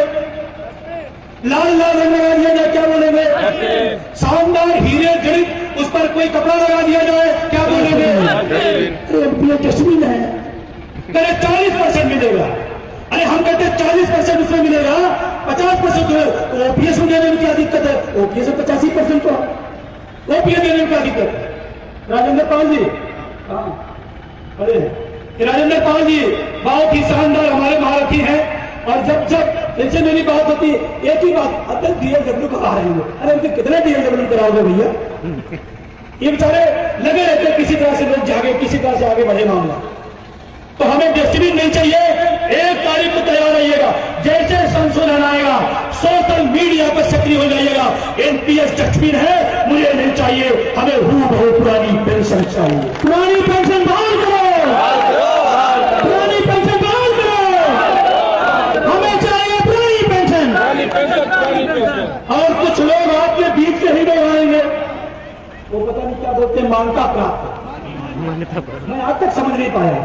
लाल लाल रंग लगा दिया जाए, क्या बोलेंगे? शानदार हीरे जड़ित उस पर कोई कपड़ा लगा दिया जाए, क्या बोलेंगे? ये डस्टबिन है, कहे 40% मिलेगा। अरे हम कहते 40% उसमें मिलेगा, 50% ओपीएस में देने में क्या दिक्कत है? ओपीएस में 85% को ओपीएस देने में क्या दिक्कत है? राजेंद्र पाल जी, अरे राजेंद्र पाल जी बहुत ही शानदार हमारे महारथी हैं, और जब जब इनसे मेरी बात होती है एक ही बात, अब तक डीएलडब्ल्यू कहा रहे हैं। अरे उनके कितने डीएलडब्ल्यू कराओगे भैया? ये बेचारे लगे रहते किसी तरह से लोग जागे, किसी तरह से आगे बढ़े मामला। तो हमें डस्टबिन नहीं चाहिए, 1 तारीख को तैयार रहिएगा। जैसे संशोधन आएगा सोशल मीडिया पर सक्रिय हो जाइएगा। एनपीएस डस्टबिन है, मुझे नहीं चाहिए, हमें हूबहू पुरानी पेंशन चाहिए। पुरानी पेंशन बहाल करो, पुरानी पेंशन बहाल करो, हमें चाहिए पुरानी पेंशन। और कुछ लोग आपके बीच से ही लोग आएंगे, वो पता नहीं क्या बोलते, मान्यता प्राप्त। मैं आज तक समझ नहीं पाया,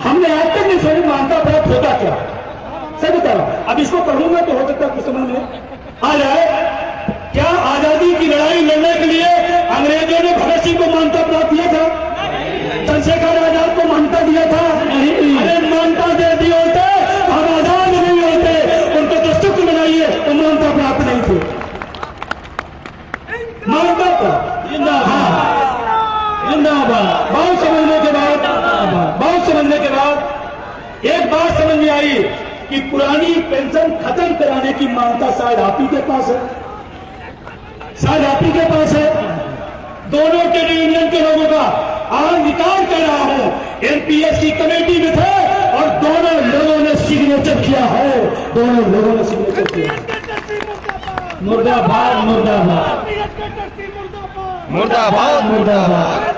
हमने आज तक नहीं समझ मान्यता प्राप्त होता क्या। सही बता रहा, अब इसको पढ़ूंगा तो हो सकता है कुछ समझ में आ जाए। क्या आजादी की लड़ाई लड़ने के लिए अंग्रेजों ने भगत सिंह को मान्यता प्राप्त किया था? चंद्रशेखर आजाद को मान्यता दिया था? अरे मान्यता दे दी होते हम आजाद नहीं होते, उनको तो शुक्र बनाइए तो मान्यता प्राप्त नहीं थे। मान्यता प्राप्त, जिंदाबाद। बहुत समझने के बाद एक बात समझ में आई कि पुरानी पेंशन खत्म कराने की मान्यता शायद आप ही के पास है, शायद आप ही के पास है। दोनों ट्रेड यूनियन के लोगों का अधिकार कर रहा हूं, एनपीएस की कमेटी में थे और दोनों लोगों ने सिग्नेचर किया है, दोनों लोगों ने सिग्नेचर किया। मुर्दाबाद मुर्दाबाद मुर्दाबाद मुर्दाबाद।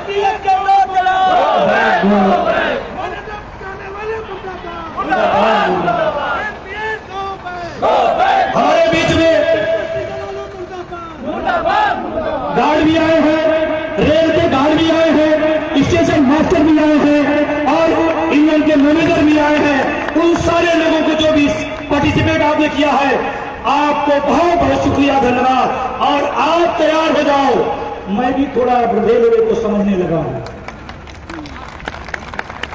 हमारे बीच में गार्ड भी आए हैं, रेल के गार्ड भी आए हैं, स्टेशन मास्टर भी आए हैं और इंजन के मैनेजर भी आए हैं। उन सारे लोगों को जो भी पार्टिसिपेट आपने किया है, आपको बहुत बहुत शुक्रिया, धन्यवाद। और आप तैयार हो जाओ, मैं भी थोड़ा रेलवे को समझने लगा हूं।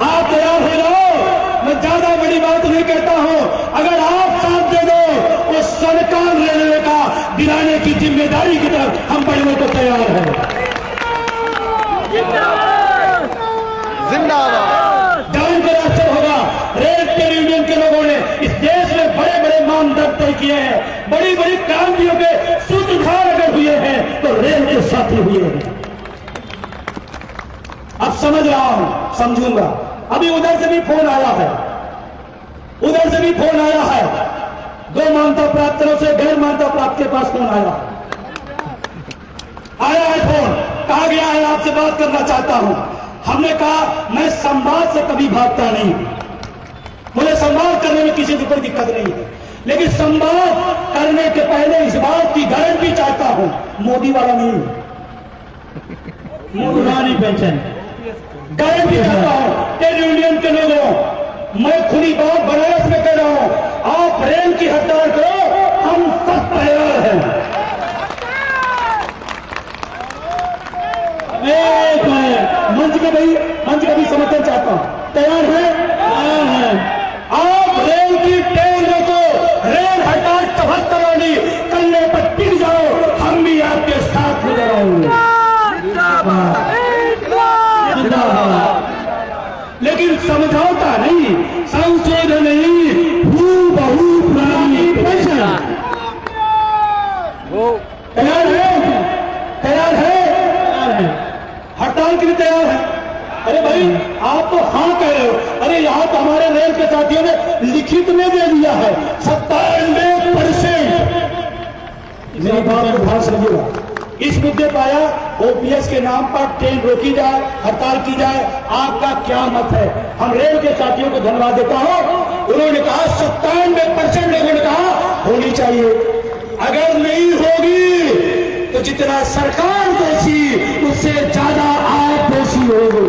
आप तैयार हो जाओ, मैं ज्यादा बड़ी बात नहीं कहता हूं। अगर आप साथ दे दो तो सरकार रेलवे का दिलाने की जिम्मेदारी की तरफ हम बढ़ने को तैयार हैं। जिंदाबाद। जानकर आश्चर्य होगा, रेल ट्रेड यूनियन के लोगों ने इस देश में बड़े बड़े मानदंड तय किए हैं, बड़ी बड़ी क्रांतियों के सूत्रधार अगर हुए हैं तो रेल के साथी हुए हैं। अब समझ रहा हूं, समझूंगा। अभी उधर से भी फोन आया है, उधर से भी फोन आया है, 2 मान्यता प्राप्त से गैर मान्यता प्राप्त के पास फोन आया है फोन, कहा गया है आपसे बात करना चाहता हूं। हमने कहा मैं संवाद से कभी भागता नहीं, मुझे संवाद करने में किसी को कोई दिक्कत नहीं है, लेकिन संवाद करने के पहले इस बात की गारंटी चाहता हूं, मोदी वाला नहीं, पुरानी पेंशन गारंटी चाहता हूं। ट्रेड यूनियन के लोगों, मैं खुली बात बनारस में कह रहा हूं, आप रेल की हड़ताल करो, हम सब तैयार हैं। मंच का भी समर्थन चाहता हूं, तैयार है? आप रेल की ट्रेन रोको, रेल हड़ताल 74 वाली करने पर टिक जाओ, हम भी आपके साथ नजर आएंगे। लेकिन समझौता नहीं, संशोधन नहीं, हूबहू पुरानी पेंशन। तैयार है? तैयार है? हड़ताल के लिए तैयार है? अरे भाई आप तो हाँ कह रहे हो, अरे यहाँ तो हमारे रेल के साथियों ने लिखित में दे दिया है 97%। मेरी बात को ध्यान समझिएगा, इस मुद्दे पर आया ओपीएस के नाम पर ट्रेन रोकी जाए, हड़ताल की जाए, आपका क्या मत है? हम रेल के साथियों को धन्यवाद देता हूं, उन्होंने कहा 97% लोगों ने कहा होनी चाहिए। अगर नहीं होगी तो जितना सरकार दोषी उससे ज्यादा आप दोषी होंगे।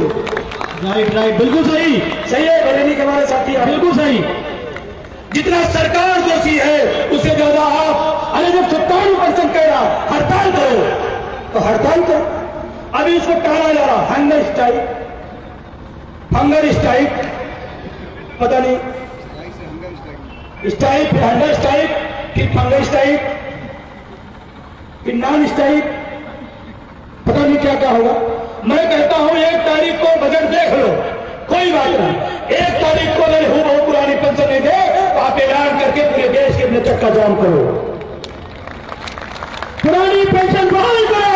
राइट, बिल्कुल सही है, बरेली के हमारे साथी बिल्कुल सही। जितना सरकार दोषी बची है उससे ज्यादा आप, अरे जब 57% कह रहा हड़ताल करो तो हड़ताल करो। अभी उसको टाला जा रहा हंगर स्ट्राइक, पता नहीं स्ट्राइक, फिर हंगर स्ट्राइक, फिर फंगर स्ट्राइक, फिर नॉन स्ट्राइक, पता नहीं क्या क्या होगा। मैं कहता हूं 1 तारीख को बजट देख लो, कोई बात नहीं। 1 तारीख को अगर वो पुरानी पेंशन नहीं दे तो आप ऐलान करके पूरे देश के अपने चक्का जाम करो, पुरानी पेंशन बहाल करो,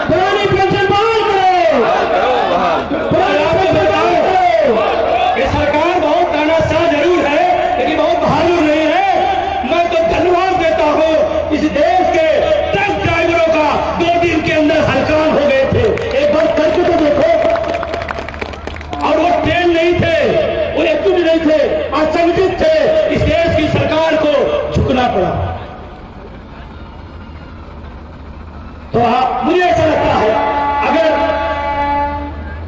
पुरानी पेंशन बहाल करो, पुरानी पेंशन बहाल करो। ये सरकार बहुत तानाशाह जरूर है लेकिन बहुत बहादुर नहीं है। मैं तो धन्यवाद देता हूं इस देश के ट्रक ड्राइवरों का, 2 दिन के अंदर हड़ताल हो गए थे। एक बार करके तो देखो। और वो ट्रेन नहीं थे, वो एकजुट नहीं थे, असंगठित थे। इस देश की सरकार को झुकना पड़ा। तो मुझे ऐसा लगता है अगर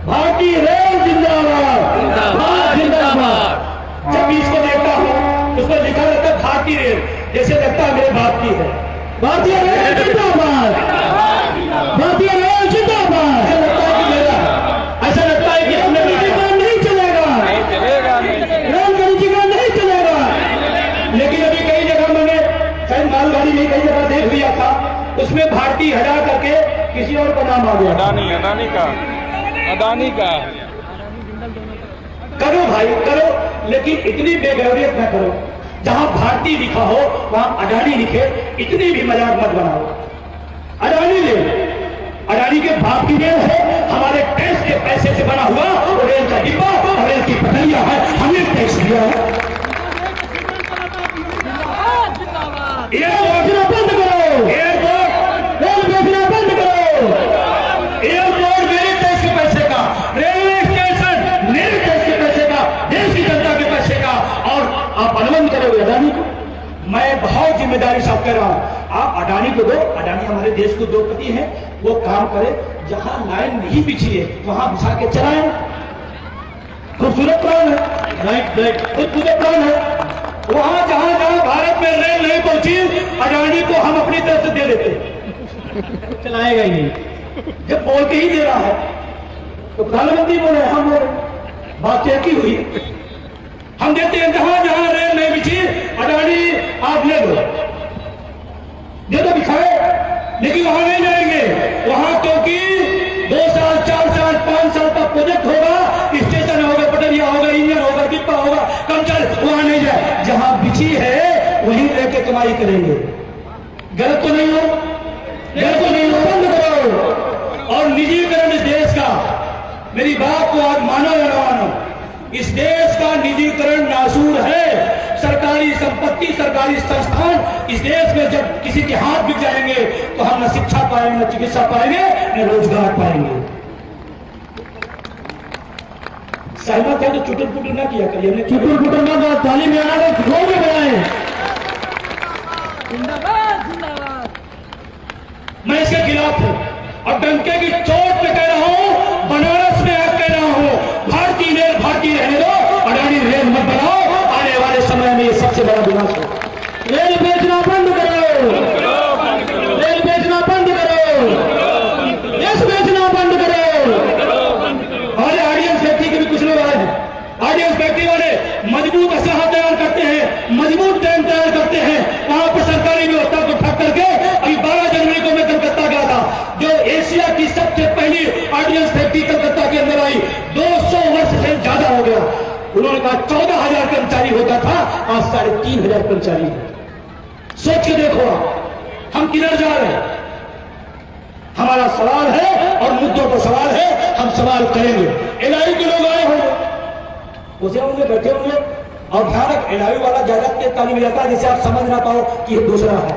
भारतीय रेल जिंदाबाद, जिंदाबाद, जब इसको देखता हूं उस पर लिखा रहता है भारतीय रेल, जैसे लगता है मेरे बाप की है। भारतीय रेल जिंदाबाद, भारतीय रेल जिंदाबाद। ऐसा लगता है कि हमने निजीकरण नहीं चलेगा, रेल का निजीकरण नहीं चलेगा। लेकिन अभी कई जगह मैंने शायद मालगाड़ी में कई जगह देख लिया था, उसमें भारतीय हटा करके किसी और का नाम आ गया, अदानी का। करो भाई करो, लेकिन इतनी बेगौरियत न करो। जहां भारतीय लिखा हो वहां अडानी लिखे, इतनी भी मजाक मत बनाओ। अडानी ले, अडानी के बाप की रेल है, हमारे टैक्स के पैसे से बना हुआ और रेल का डिब्बा और रेल की पटरियां है, हमने टैक्स दिया है। ये योजना बंद करो, एयरपोर्ट रेल योजना बंद करो। एयरपोर्ट मेरे टैक्स के पैसे का, रेलवे स्टेशन मेरे टैक्स के पैसे का, देश की जनता के पैसे का, और आप अनुबंध करोगे अडानी को। मैं बहुत जिम्मेदारी से कह रहा हूं, आप अडानी को दो, अडानी हमारे देश को 2 पति है, वो काम करे। जहां लाइन नहीं बिछी है वहां बिछा के चलाएं। खूबसूरत प्लान है, राइट, खूबसूरत प्लान है। वहां जहां जहां भारत में रेल नहीं पहुंची, अडानी को हम अपनी तरफ से दे देते, चलाएगा ही नहीं। जब बोल के ही दे रहा है तो प्रधानमंत्री बोले, हम बोले, बात एक ही हुई। हम देते हैं जहां जहां रेल नहीं बिछी, अडानी आप ले दो, दे दो बिछाए, लेकिन वहां नहीं जाएंगे। वहां क्योंकि 2 साल 4 साल 5 साल का प्रोजेक्ट होगा, स्टेशन होगा, पटरिया होगा, इंजन होगा, डिब्बा होगा, कर्मचारी, वहां नहीं जाए। जहां बिछी है वहीं लेके कमाई करेंगे। गलत तो नहीं हो, गलत तो नहीं हो, बंद करो। और निजीकरण इस देश का, मेरी बात को आज मानो या ना मानो, इस देश का निजीकरण नासूर है। सरकारी संपत्ति, सरकारी संस्थान इस देश में जब किसी के हाथ बिक जाएंगे तो हम न शिक्षा पाएंगे, न चिकित्सा पाएंगे, न रोजगार पाएंगे। सहमत है तो चुटुर पुटुर ना किया करिए, हमने चुटुर पुटुर ना, ताली में आना तो खो के बनाए। मैं इसके खिलाफ हूं और डंके की चोट पे कह रहा हूं, बनारस में आप कह रहा हूं, भारतीय रेल भारतीय रहने दो, अडानी रेल मत बनाओ। आने वाले समय में ये सबसे बड़ा विनाश हो। रेल बेचना बंद करो, रेल बेचना बंद करो, यस बेचना बंद करो। हमारे ऑडियंस फैक्ट्री के भी कुछ लोग आए हैं, ऑडियंस फैक्ट्री वाले मजबूत असलाह तैयार करते हैं, मजबूत टैंक तैयार करते हैं। वहां पर सरकारी व्यवस्था को ठप करके अभी 12 जनवरी को मैं कलकत्ता गया था, जो एशिया की सबसे पहली ऑडियंस फैक्ट्री कलकत्ता के अंदर आई। 200 वर्ष से ज्यादा हो गया। उन्होंने कहा 14,000 कर्मचारी होता था, आज 3,500 कर्मचारी है। सोच के देखो हम किधर जा रहे हैं। हमारा सवाल है और मुद्दों पर सवाल है, हम सवाल करेंगे। एनआई के लोग आए होंगे, उसे होंगे, बैठे होंगे, और ध्यान रख, एनआई वाला ज्यादा तेज ताली बजाता है जिसे आप समझ ना पाओ कि ये दूसरा है।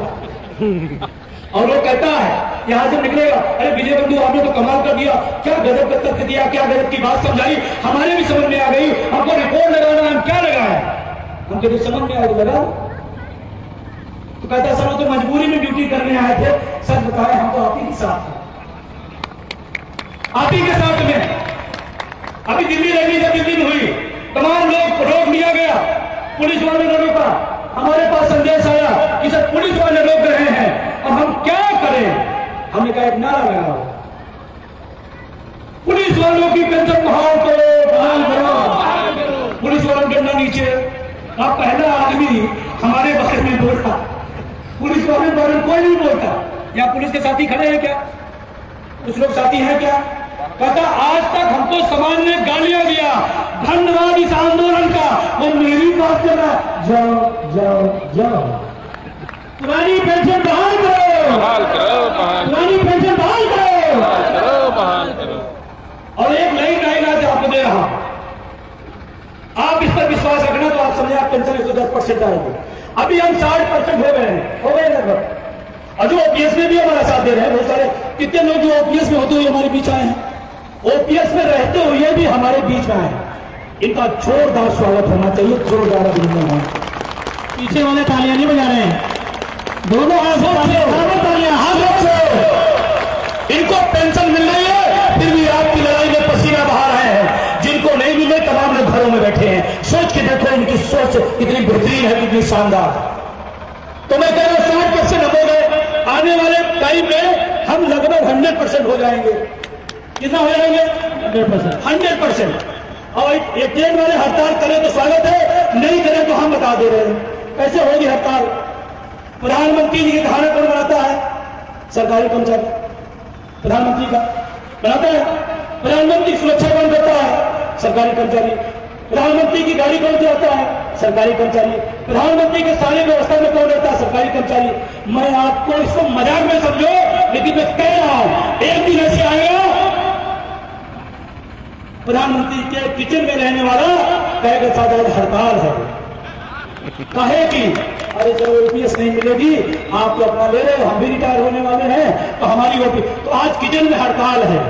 और वो कहता है यहां से निकलेगा, अरे विजय बंधु आपने तो कमाल कर दिया, क्या गजब का तर्क दिया, क्या गजब की बात समझाई, हमारे भी समझ में आ गई। हमको रिपोर्ट लगाना, हम क्या लगाए, हम कभी समझ में आए लगा। तो कहता सर वो तो मजबूरी में ड्यूटी करने आए थे। सर बताए हम तो आप ही के साथ हैं, आप ही के साथ में। अभी दिल्ली रैली जब दिल्ली में हुई, तमाम लोग रोक लिया गया, पुलिस वालों ने रोका, हमारे पास संदेश आया कि सर पुलिस वाले रोक रहे हैं, अब हम क्या करें? हमने कहा एक नारा लगाओ, पुलिस वालों की पेंशन बहाल करो, बहाल करो। पुलिस वालों के नीचे अब पहला आदमी हमारे बारे में बोला, पुलिस वाले बारे में कोई नहीं बोलता। या पुलिस के साथी खड़े हैं क्या? कुछ लोग साथी हैं क्या? कहता आज तक हमको समाज ने गालियां दिया, धन्यवाद इस आंदोलन का, वो मेरी बात कर रहा, जाओ जाओ जाओ, पुरानी पेंशन बहाल करो, बहाल करो, बहाल पुरानी पेंशन बहाल करो, करो, बहाल करो। और एक नई गाइडलाइन आपको दे रहा, आप इस पर विश्वास रखना तो आप समझे आप पेंशन 110% आएगी। अभी हम 60% हो गए हैं, हो गए लगभग। और जो ओपीएस में भी हमारा साथ दे रहे हैं, बहुत सारे कितने लोग जो ओपीएस में होते हुए हमारे बीच आए हैं, ओपीएस में रहते हुए भी हमारे बीच में आए हैं। इनका जोरदार स्वागत होना चाहिए, जोरदार अभिनंदन होना। पीछे वाले तालियां नहीं बजा रहे हैं, दोनों हाथ से तालियां, हाथ से। इनको पेंशन मिल रही है, फिर भी आपकी लड़ाई में पसीना बहा रहे हैं। जिनको नहीं मिले तमाम लोग घरों में बैठे हैं। सोच के देखो इनकी सोच कितनी बेहतरीन है, कितनी शानदार। तो मैं कह रहा हूं 60% हो गए, आने वाले टाइम में हम लगभग 100% हो जाएंगे। कितना हो जाएंगे? 100%। और ये ट्रेन वाले हड़ताल करें तो स्वागत है, नहीं करें तो हम बता दे रहे हैं कैसे होगी हड़ताल। प्रधानमंत्री जी का खाना कौन बनाता है? सरकारी कर्मचारी प्रधानमंत्री का बनाता है। प्रधानमंत्री सुरक्षा कौन करता है? सरकारी कर्मचारी। प्रधानमंत्री की गाड़ी कौन चलाता है? सरकारी कर्मचारी। प्रधानमंत्री के सारी व्यवस्था में कौन रहता है? सरकारी कर्मचारी। मैं आपको इसको मजाक में समझो, लेकिन मैं कह रहा हूं एक दिन ऐसे आएगा प्रधानमंत्री के किचन में रहने वाला कहेगा साथ हड़ताल है, कहेगी अरे चलो ओपीएस नहीं मिलेगी, आप तो अपना ले रहे हो, हम भी रिटायर होने वाले हैं तो हमारी ओपीएस। तो आज किचन में हड़ताल है,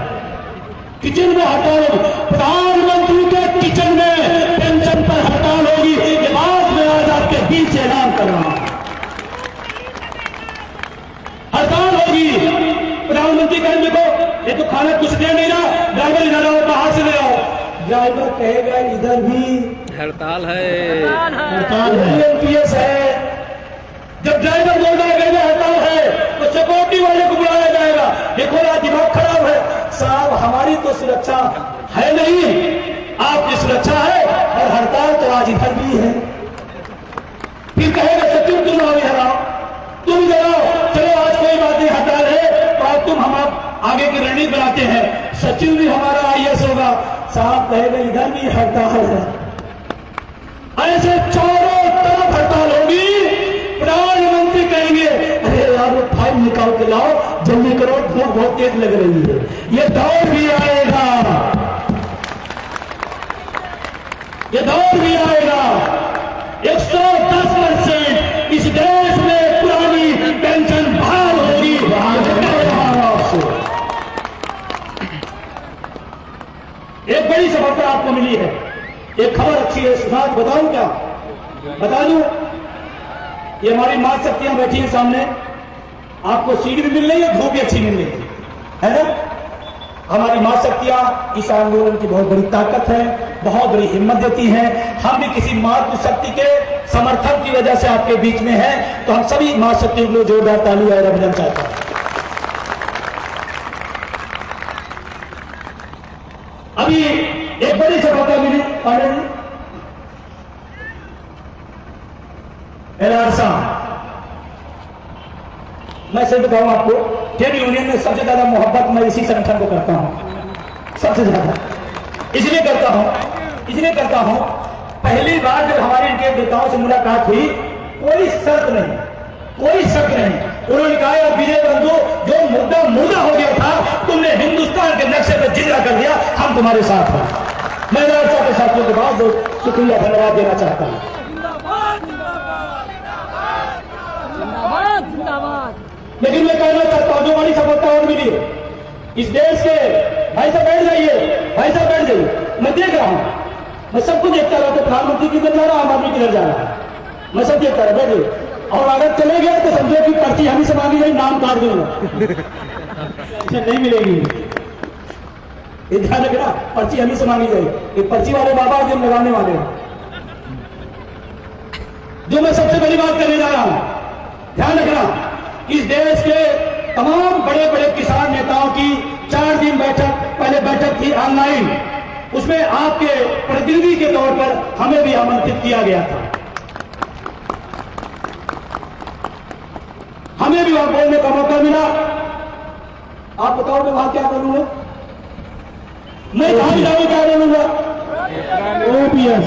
किचन में हड़ताल होगी, प्रधानमंत्री के किचन में पेंशन पर हड़ताल होगी। ये बात मैं आज आपके बीच ऐलान कर रहा हूं, हड़ताल होगी। प्रधानमंत्री कहेंगे देखो ये तो खाना कुछ दे नहीं रहा, ड्राइवर इधर आओ, बाहर से ले आओ। ड्राइवर कहेगा इधर भी हड़ताल है, हड़ताल है, ओपीएस है। जब ड्राइवर बोल रहा है हड़ताल है तो सिक्योरिटी वाले को बुलाया जाएगा, देखो यार दिमाग खराब है साहब, हमारी तो सुरक्षा है नहीं, आपकी सुरक्षा है और हड़ताल तो आज इधर भी है। फिर कहेगा सचिव तुम आओ इधर आओ, तुम जलाओ, चलो आज कोई बात नहीं हड़ताल है तो आज तुम हम आगे की रणनीति बनाते हैं, सचिव भी हमारा आईएएस होगा। साहब कहेगा इधर भी हड़ताल है। ऐसे चारों तरफ हड़ताल होगी। प्रधानमंत्री कहेंगे अरे यार वो फाइल निकाल के लाओ, जल्दी करो, धूप बहुत तेज लग रही है। ये दौर भी आएगा, ये दौर भी आएगा। 110% इस देश में पुरानी पेंशन बहाल होगी। एक बड़ी सफलता आपको मिली है, एक खबर अच्छी है, सुधार बताऊं क्या? बता दूं? ये हमारी मां शक्तियां बैठी हैं सामने, आपको सीट भी मिल रही है, धूप भी अच्छी मिल रही है ना? हमारी मां शक्तियां इस आंदोलन की बहुत बड़ी ताकत है, बहुत बड़ी हिम्मत देती हैं। हम भी किसी मातृ शक्ति के समर्थन की वजह से आपके बीच में हैं, तो हम सभी मां शक्तियों को जोरदार ताली और अभिनंदन चाहता हूं। अभी एक बड़ी सफलता मिली पांडे जी, एलआरसा। मैं सही बताऊं आपको, ट्रेड यूनियन में सबसे ज्यादा मोहब्बत मैं इसी संगठन को करता हूं, सबसे ज्यादा इसलिए करता हूं पहली बार जब हमारे इनके नेताओं से मुलाकात हुई, कोई शर्त नहीं, उन्होंने कहा यार विजय बंधु, जो मुद्दा हो गया था तुमने हिंदुस्तान के नक्शे पर जिंदा कर दिया, हम तुम्हारे साथ हैं। मैं एलआरसा के साथियों के बहुत शुक्रिया धन्यवाद देना चाहता हूं। लेकिन मैं कहना चाहता हूं जो बड़ी सफलता और मिली है इस देश के, भाई साहब बैठ जाइए, मैं देख रहा हूं, मैं सबको देखता रहा, तो प्रधानमंत्री किधर जा रहा, आम आदमी किधर जा रहा है, मैं सब देखता रहा, बैठिए। और अगर चले गए तो समझो कि पर्ची हम ही से मांगी जाए, नाम काट दूंगा, नहीं मिलेगी। ये ध्यान रखना, पर्ची हम ही से मांगी जाए, ये पर्ची वाले बाबा जो लगाने वाले हैं। जो मैं सबसे बड़ी बात करने जा रहा हूं, ध्यान रखना, इस देश के तमाम बड़े बड़े किसान नेताओं की 4 दिन पहले बैठक थी ऑनलाइन। उसमें आपके प्रतिनिधि के तौर पर हमें भी आमंत्रित किया गया था। हमें भी वहां बोलने का मौका मिला। आप बताओ मैं वहां क्या करूंगा? मैं कहां जाऊं, क्या बोलूंगा? ओपीएस।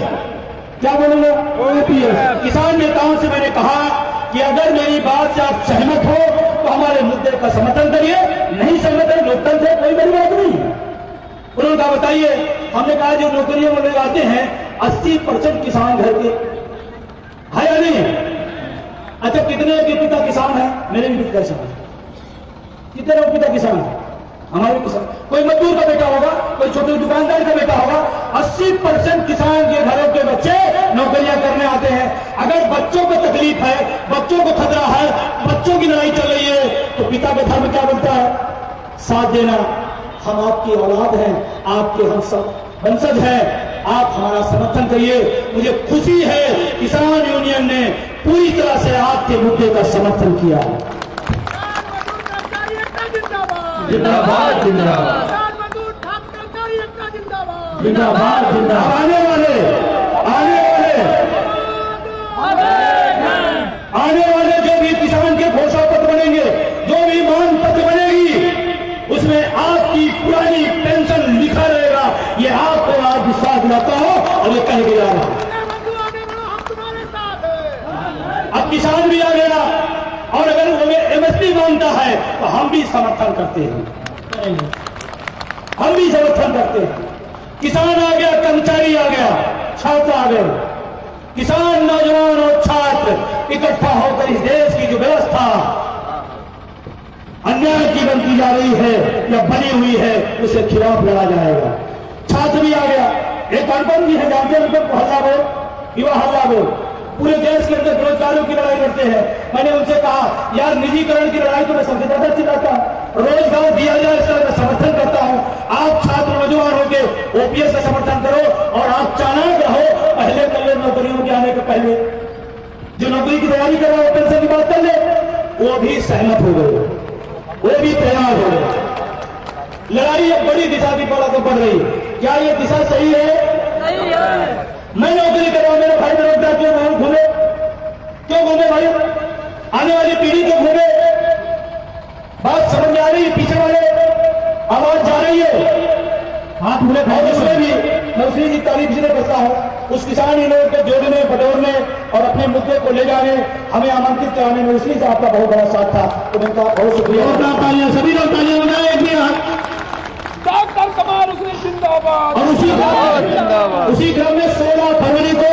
क्या बोलूंगा? ओपीएस। किसान नेताओं से मैंने कहा कि अगर मेरी बात से आप सहमत हो तो हमारे मुद्दे का समर्थन करिए, नहीं सहमत है लोकतंत्र से कोई बड़ी बात नहीं। उन्होंने कहा बताइए। हमने कहा जो नौकरियों में लगाते हैं 80% किसान घर के है या नहीं? अच्छा, कितने के पिता किसान है? मेरे भी पिता किसान है। कितने लोग पिता किसान है? हमारे किसान। कोई मजदूर का बेटा होगा, कोई छोटे दुकानदार का बेटा होगा। 80% किसान के घरों के बच्चे नौकरियां करने आते हैं। अगर बच्चों को तकलीफ है, बच्चों को खतरा है, बच्चों की लड़ाई चल रही है, तो पिता के धर्म क्या बनता है? साथ देना। हम आपकी औलाद हैं, आपके हम सब वंशज हैं, आप हमारा समर्थन करिए। मुझे खुशी है किसान यूनियन ने पूरी तरह से आपके मुद्दे का समर्थन किया है। जिंदाबाद जिंदाबाद जिंदाबाद जिंदाबाद। आने वाले जो भी किसान के घोषणा पत्र बनेंगे, जो भी मांग पत्र बनेगी, उसमें आपकी पुरानी पेंशन लिखा रहेगा। ये आपको आज विश्वास दिलाता हूं और ये कह के जा रहा हूं। अब किसान भी आ गया और अगर वो एमएसपी मांगता है तो हम भी समर्थन करते हैं, हम भी समर्थन करते हैं। किसान आ गया, कर्मचारी आ गया, छात्र आ गए। किसान, नौजवान और छात्र इकट्ठा होकर इस देश की जो व्यवस्था अन्याय की बनती जा रही है या बनी हुई है, उसके खिलाफ लड़ा जाएगा। छात्र भी आ गया, एक अनपढ़ भी है, जानते हैं हल्ला बोल, युवा हल्ला बोल, पूरे देश के अंदर बेरोजगारों की लड़ाई लड़ते हैं। मैंने उनसे कहा यार निजीकरण की लड़ाई तो मैं सबसे ज्यादा चिल्लाता हूं, रोजगार दिया जाए इसका मैं समर्थन करता हूं। आप छात्र नौजवान होके ओपीएस का समर्थन करो और आप चालाक रहो। पहले कर ले, नौकरियों के आने के पहले जो नौकरी की तैयारी कर रहा है पेंशन की बात कर ले, वो भी सहमत हो गए, वो भी तैयार हो गए। लड़ाई एक बड़ी दिशा की बढ़ रही है। क्या ये दिशा सही है? सही है। मैं नौकरी कर रहा हूं, मेरे भाई बेरोजगार क्यों घूमे? क्यों घूमे भाई? आने वाली पीढ़ी क्यों घूमे? बात समझ में आ रही है? पीछे वाले आवाज जा रही है। हाथ मुड़े भाई, उसमें भी मैं उसी की तारीफ इसलिए करता हूं, उस किसान यूनियन को जोड़ने, बटोरने और अपने मुद्दे को ले जाने, हमें आमंत्रित कराने में इसलिए से आपका बहुत बड़ा साथ था। तो मैं बहुत शुक्रिया। तालियां, सभी लोग तालियां बजाएं एक भी हाथ। डॉक्टर कमाल हुसैन जिंदाबाद। और उसी क्रम में 16 फरवरी को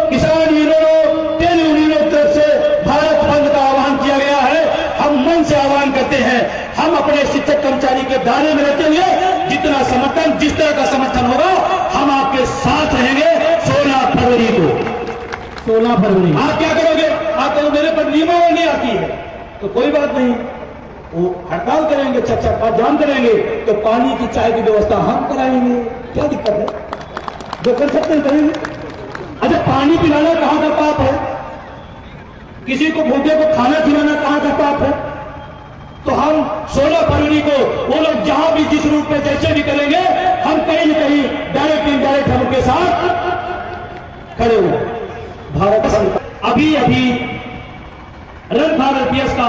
किसान यूनियनों, तेल यूनियनों की तरफ से भारत बंद का आह्वान किया गया है। हम मन से आह्वान करते हैं, हम अपने शिक्षक कर्मचारी के दायरे में रहते हुए जितना समर्थन, जिस तरह का समर्थन होगा, हम आपके साथ रहेंगे। 16 फरवरी को, 16 फरवरी आप क्या करोगे? आप कहोगे मेरे पर नियमावली आती है, तो कोई बात नहीं, वो हड़ताल करेंगे, चक्का जाम करेंगे, तो पानी की, चाय की व्यवस्था हम कराएंगे। क्या दिक्कत है? जो कर सकते हैं करेंगे। अच्छा, पानी पिलाना कहां का पाप है? किसी को भूखे को खाना खिलाना कहां का पाप है? तो हम 16 फरवरी को वो लोग जहां भी जिस रूप में जैसे भी करेंगे, हम कहीं न कहीं डायरेक्ट इनडायरेक्ट हम उनके साथ खड़े हुए। भारत सरकार अभी रन भारत देश का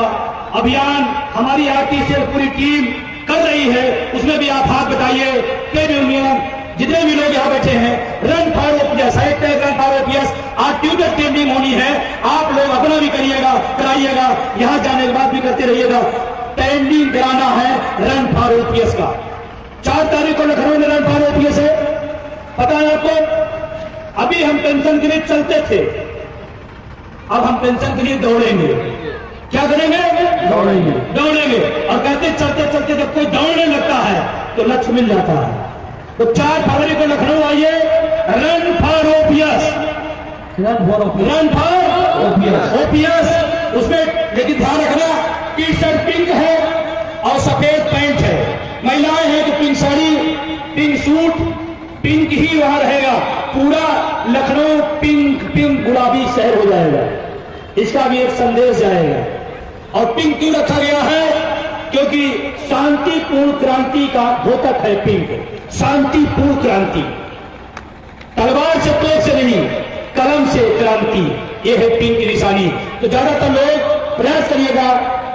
अभियान हमारी आरटीसीएल पूरी टीम कर रही है, उसमें भी आप हाथ बताइए। ट्रेड यूनियन जितने भी लोग यहाँ बैठे हैं, run for OPS, run for OPS आज ट्यूटर ट्रेनिंग होनी है। आप लोग अपना भी करिएगा, कराइएगा, यहाँ जाने के बाद भी करते रहिएगा। ट्रेनिंग कराना है रन फॉर ओपीएस का। 4 तारीख को लखनऊ में रन फॉर ओपीएस है, पता है आपको? अभी हम पेंशन के लिए चलते थे, अब हम पेंशन के लिए दौड़ेंगे। क्या करेंगे? दौड़ेंगे। दौड़ेंगे और कहते चलते चलते जब कोई दौड़ने लगता है तो लक्ष्य मिल जाता है। तो 4 फरवरी को लखनऊ आइए, run for OPS, run for OPS. उसमें लेकिन ध्यान रखना, टी शर्ट पिंक है और सफेद पैंट है। महिलाएं हैं तो pink sari, pink suit, pink ही वहां रहेगा। पूरा लखनऊ पिंक पिंक गुलाबी शहर हो जाएगा। इसका भी एक संदेश जाएगा। और पिंक क्यों रखा गया है? क्योंकि शांतिपूर्ण क्रांति का द्योतक है पिंक, शांतिपूर्ण क्रांति। तलवार से तोप से नहीं, कलम से क्रांति, ये है पिंक की निशानी। तो ज्यादातर लोग प्रयास करिएगा,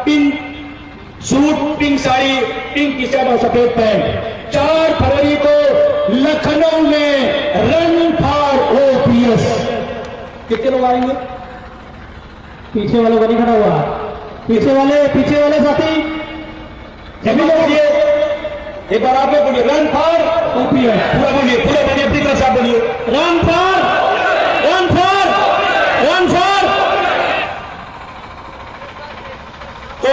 pink suit, pink sari, pink T shirt और सफेद पैंट। 4 फरवरी को लखनऊ में रन फॉर ओपीएस। कितने लोग आएंगे? पीछे वाले बनी खड़ा हुआ, पीछे वाले साथी सभी लोग बोलिए, एक बार आप लोग बोलिए रन फॉर ओपीएस। पूरा बोलिए अपनी तरफ से आप बोलिए रन फॉर। तो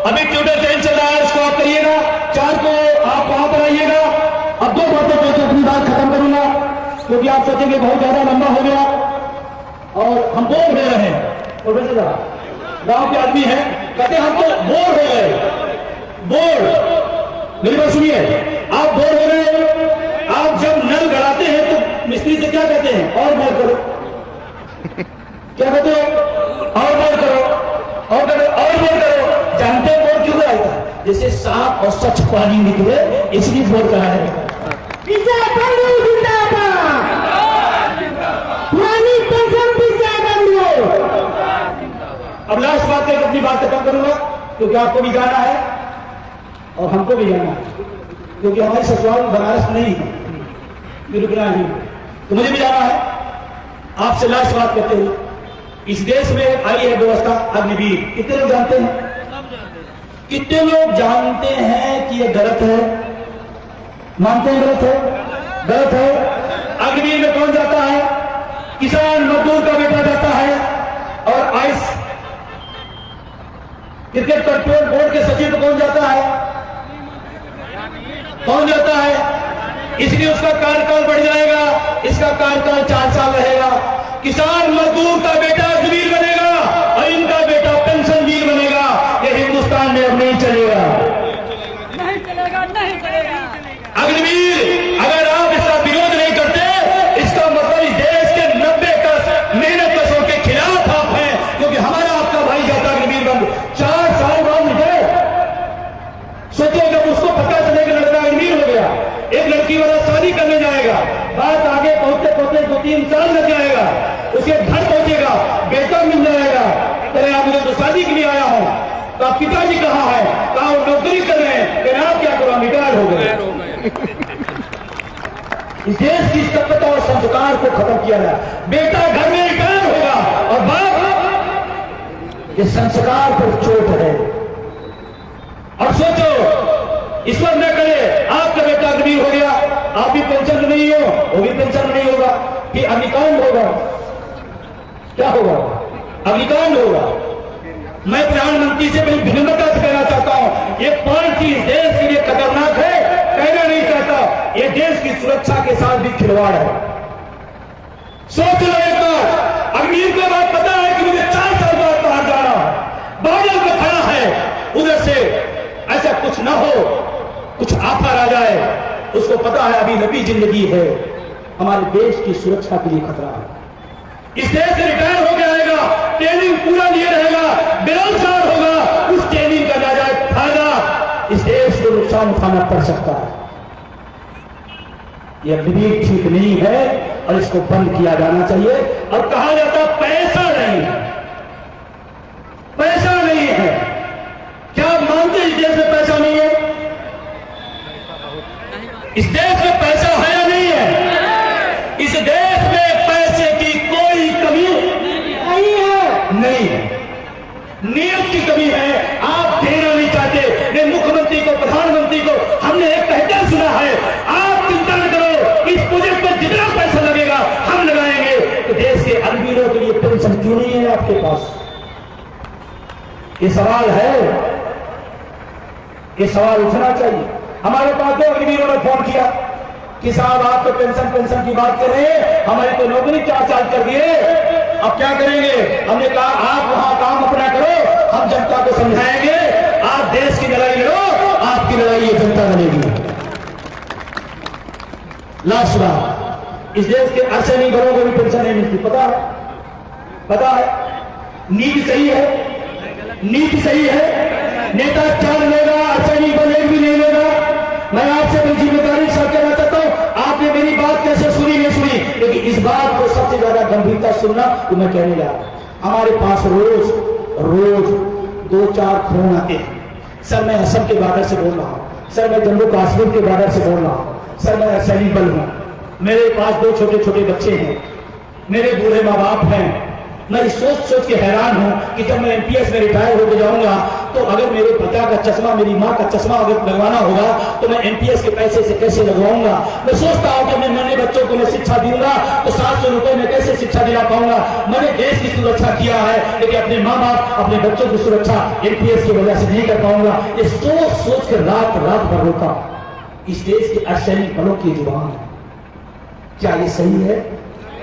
अभी ट्विटर ट्रेंड चल रहा है, इसको आप करिएगा। 4 को आप वहां पर आइएगा। अब 2 बातों पे अपनी बात खत्म करूंगा, क्योंकि आप सोचेंगे बहुत ज्यादा लंबा हो गया और हम बोर हो रहे हैं। प्रोफेसर साहब गांव के आदमी हैं, कहते हम तो बोर हो गए। बोर, मेरी बात सुनिए, आप बोर हो गए। आप जब नल गड़ाते हैं तो मिस्त्री से क्या कहते हैं? और बोर करो। क्या कहते हो? और बोर करो, और बोर करो। जानते हैं बोर क्यों आएगा? जैसे साफ और स्वच्छ पानी निकले, इसलिए बोर करा है। अब लास्ट बात करके अपनी बात खत्म करूंगा, क्योंकि आपको भी जाना है और हमको भी जाना है, क्योंकि हमारी ससुराल बनारस नहीं है, ये रुकना है, तो मुझे भी जाना है। आपसे लास्ट बात करते हुए, इस देश में आई है व्यवस्था अग्निवीर। कितने लोग जानते हैं? कितने लोग जानते हैं कि ये गलत है? मानते हैं गलत है? गलत है। अग्निवीर में कौन जाता है? किसान मजदूर का बेटा जाता है। और आइस क्रिकेट कंट्रोल बोर्ड के सचिव को कौन जाता है? कौन जाता है? इसलिए उसका कार्यकाल बढ़ जाएगा, इसका कार्यकाल 4 साल रहेगा। किसान मजदूर का बेटा अग्निवीर बनेगा और इनका बेटा पेंशनवीर बनेगा। ये हिंदुस्तान में अब नहीं चलेगा, नहीं चलेगा। अग्निवीर अगर आप इसका विरोध नहीं करते, इसका मतलब इस देश के 90 मेहनत कसों के खिलाफ आप हैं, क्योंकि हमारा आपका भाई जाता अग्निवीर बन 4 साल बाद निकले। सोचो जब उसको पता चलेगा लड़का अग्निवीर हो गया, एक लड़की वाला शादी करने जाएगा, बात आगे पहुंचते 2-3 साल लग जाएगा, उसके घर पहुंचेगा, बेटा मिल जाएगा, अरे आप मुझे तो शादी के लिए आया हूं, तो आप पिताजी कहाँ है? कहा वो नौकरी कर रहे हैं। फिर आप क्या करो? रिटायर हो गए। इस देश की सभ्यता और संस्कार को खत्म किया जाए। बेटा घर में रिटायर होगा और बाप, ये संस्कार पर चोट है। और सोचो, ईश्वर न करे आपका बेटा अग्निवीर हो गया, आप भी पेंशन में नहीं हो, वो भी पेंशन में नहीं होगा, फिर अग्निकांड होगा। क्या होगा? अग्निकांड होगा। मैं प्रधानमंत्री से बड़ी विनम्रता से कहना चाहता हूं, ये पॉलिसी देश के लिए खतरनाक है, कहना नहीं चाहता। ये देश की सुरक्षा के साथ भी खिलवाड़ है। सोच लो एक बार, अग्निवीर को बात पता है कि मुझे 4 साल बाद बाहर जाना है, बादल में खड़ा है, उधर से ऐसा कुछ ना हो, कुछ आफत आ जाए, उसको पता है अभी लंबी जिंदगी है, हमारे देश की सुरक्षा के लिए खतरा है। इस देश से रिटायर होकर आएगा, ट्रेनिंग पूरा लिए रहेगा, बेरोजगार होगा, उस ट्रेनिंग का नाजायज फायदा इस देश को नुकसान उठाना पड़ सकता है। यह अग्निवीर ठीक नहीं है और इसको बंद किया जाना चाहिए। और कहा जाता पैसा नहीं है, पैसा नहीं है। क्या आप मानते इस देश में पैसा नहीं है? इस देश में पैसा है या नहीं है? इस देश में पैसे की कोई कमी नहीं है, नहीं है। नियत की कमी है, आप देना नहीं चाहते। मैं मुख्यमंत्री को, प्रधानमंत्री को हमने एक कहते सुना है, आप चिंता न करो, इस प्रोजेक्ट पर जितना पैसा लगेगा हम लगाएंगे। तो देश के अग्निवीरों के लिए पेंशन क्यों नहीं है आपके पास? ये सवाल है, ये सवाल उठना चाहिए। हमारे पास 2 अग्निवीरों ने फोन किया कि साहब आप तो पेंशन की बात कर रहे हैं, हमारी तो नौकरी 4 साल कर दिए, अब क्या करेंगे? हमने कहा आप वहां काम अपना करो, हम जनता को समझाएंगे। आप देश की लड़ाई लड़ो, आपकी लड़ाई ये जनता लड़ेगी। लास्ट बात, इस देश के 80 घरों को भी पेंशन नहीं मिलती, पता है? नीति सही है, नीति सही है, नेता 4 लेगा, सैनिक बल 1 भी नहीं लेगा। मैं आपसे बड़ी जिम्मेदारी साथ कहना चाहता हूं, आपने मेरी बात कैसे सुनी नहीं सुनी, लेकिन इस बात को सबसे ज्यादा गंभीरता सुनना तो मैं कहने लगा। हमारे पास रोज 2-4 फोन आते हैं, सर मैं असम के बॉर्डर से बोल रहा हूं, सर मैं जम्मू कश्मीर के बॉर्डर से बोल रहा हूं, सर मैं सैनिक बल हूं, मेरे पास 2 छोटे-छोटे बच्चे हैं, मेरे बूढ़े माँ बाप हैं। मैं सोच के हैरान हूं कि जब मैं एमपीएस में रिटायर होकर जाऊंगा तो अगर मेरे पिता का चश्मा, मेरी माँ का चश्मा अगर लगवाना होगा तो मैं एमपीएस के पैसे से कैसे लगवाऊंगा। मैं सोचता हूं कि मैं नन्हे बच्चों को मैं शिक्षा दूंगा तो 700 रुपए में कैसे शिक्षा दिला पाऊंगा। मैंने देश की सुरक्षा किया है लेकिन अपने माँ बाप, अपने बच्चों की सुरक्षा एमपीएस की वजह से नहीं कर पाऊंगा। ये सोच कर रात भर रोता हूं। इस देश के अर्धसैनिक बलों की जुबान है, क्या ये सही है?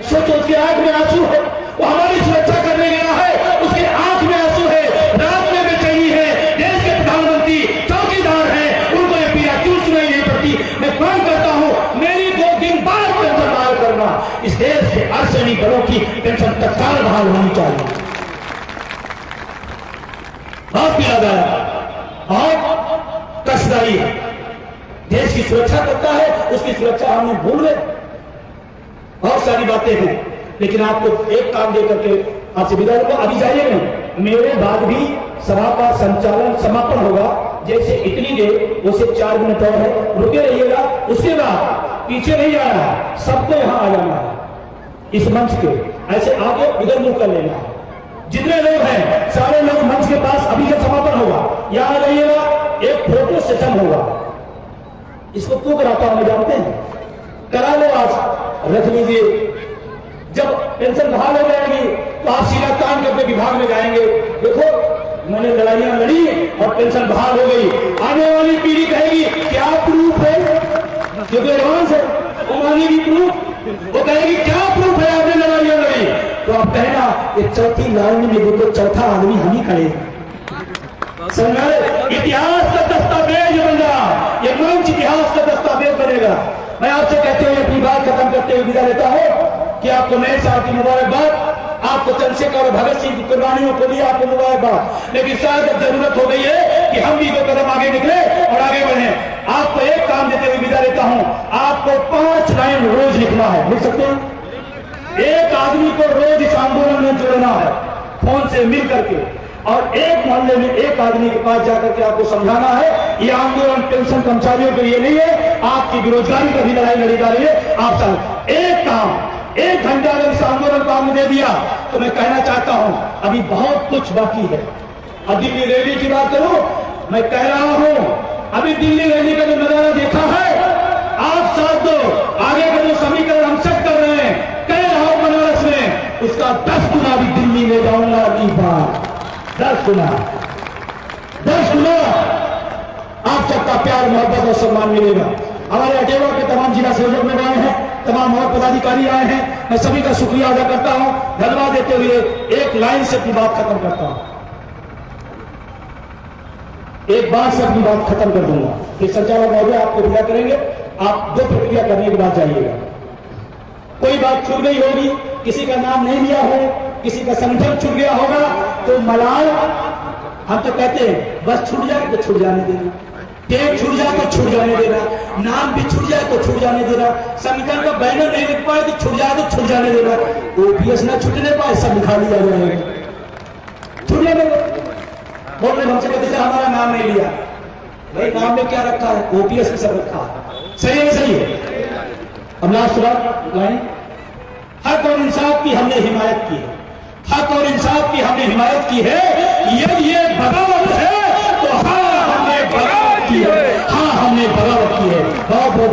सोचो, उसके आंख में आंसू है, वो हमारी सुरक्षा करने गया है, उसके आंख में आंसू है, रात में बेचैनी है। देश के प्रधानमंत्री चौकीदार हैं, उनको ये पीड़ा क्यों सुनाई नहीं पड़ती? मैं मांग करता हूं मेरी 2 दिन बाद पेंशन बहाल करना। इस देश के अर्धसैनिक बलों की पेंशन तत्काल बहाल होनी चाहिए। बहुत पीड़ा गया, बहुत कष्टदायी है। देश की सुरक्षा करता है, उसकी सुरक्षा हमने भूल गए। बहुत सारी बातें हैं लेकिन आपको एक काम दे करके आपसे विदा लूंगा। अभी जाइए नहीं, मेरे बाद भी सभा का संचालन समापन होगा। जैसे इतनी देर उसे 4 मिनट और है, रुके रहिएगा। उसके बाद पीछे नहीं जाना है, सबको यहां आ जाना है, इस मंच के ऐसे आगे उधर मुंह कर लेना है। जितने लोग हैं सारे लोग मंच के पास, अभी जब समापन होगा यहां आ जाइएगा। एक फोटो सेशन होगा, इसको क्यों कराता हूं मैं जानते हैं? करा लो, आज रख लीजिए। जब पेंशन बहाल हो जाएगी तो आप सीधा काम करके विभाग में जाएंगे, देखो मैंने लड़ाइयां लड़ी और पेंशन बहाल हो गई। आने वाली पीढ़ी कहेगी क्या प्रूफ है, क्योंकि एडवांस है, वो मांगेगी प्रूफ, वो कहेगी क्या प्रूफ है आपने लड़ाइयां लड़ी। तो आप कहना ये चौथी लाइन में देखो, चौथा आदमी हम ही खड़े। इतिहास का दस्तावेज बन रहा, ये मंच इतिहास का दस्तावेज बनेगा। मैं आपसे कहते हुए अपनी बात खत्म करते हुए विदा लेता हूं कि आपको नए साल की मुबारकबाद। आपको चंद्रशेखर और भगत सिंह की कुर्बानियों के लिए आपको मुबारकबाद। लेकिन शायद अब जरूरत हो गई है कि हम भी 2 कदम आगे निकले और आगे बढ़े। आपको एक काम देते हुए विदा लेता हूं, आपको 5 लाइन रोज लिखना है, लिख सकते हैं? एक आदमी को रोज इस आंदोलन में जोड़ना है, फोन से मिल करके, और एक मोहल्ले में एक आदमी के पास जाकर के आपको समझाना है ये आंदोलन पेंशन कर्मचारियों के लिए नहीं है, आपकी बेरोजगारी का भी लड़ाई लड़ी जा रही है। आप सब एक काम, 1 घंटा अगर इस आंदोलन को आपने दे दिया तो मैं कहना चाहता हूं अभी बहुत कुछ बाकी है। अभी दिल्ली रैली की बात करूं, मैं कह रहा हूं अभी दिल्ली रैली का जो नजारा देखा है, आप साथ दो, आगे का जो समीकरण हम सब कर रहे हैं, कह रहा हूं बनारस में, उसका 10 गुना भी दिल्ली में जाऊंगा। अगली बार 10 गुना आप सबका प्यार, मोहब्बत और सम्मान मिलेगा। हमारे अटेवा के तमाम जिला संयोजक में आए हैं, तमाम और पदाधिकारी आए हैं, मैं सभी का शुक्रिया अदा करता हूं। धन्यवाद देते हुए एक लाइन से अपनी बात खत्म करता हूं, एक बात से अपनी बात खत्म कर दूंगा। कि संचालक महोदय आपको विदा करेंगे, आप 2 प्रक्रिया करने के बाद जाइएगा। कोई बात छूट गई होगी, किसी का नाम नहीं लिया हो, किसी का संगठन छूट गया होगा तो मलाल, हम तो कहते हैं बस छूट जाए तो छूट जाने देना, टेप छूट जाए तो छूट जाने देना, नाम भी छूट जाए तो छूट जाने देना, संगठन का बैनर नहीं लिख पाए तो छूट जाए तो छूट जाने देना, ओपीएस ना छूटने पाए सब लिखा लिया जाएगा, छूटने देगा। बोल रहे हमसे कहते हमारा नाम नहीं लिया, भाई नाम में क्या रखा है? ओपीएस में सब रखा है। सही है, सही है। अब लास्ट लाइन, हक और इंसाफ की हमने हिमायत की है, हक और इंसाफ की हमने हिमायत की है। यदि ये बगावत है तो हाँ हमने बगावत की है, हाँ हमने बगावत की है। बहुत बहुत धन्यवाद।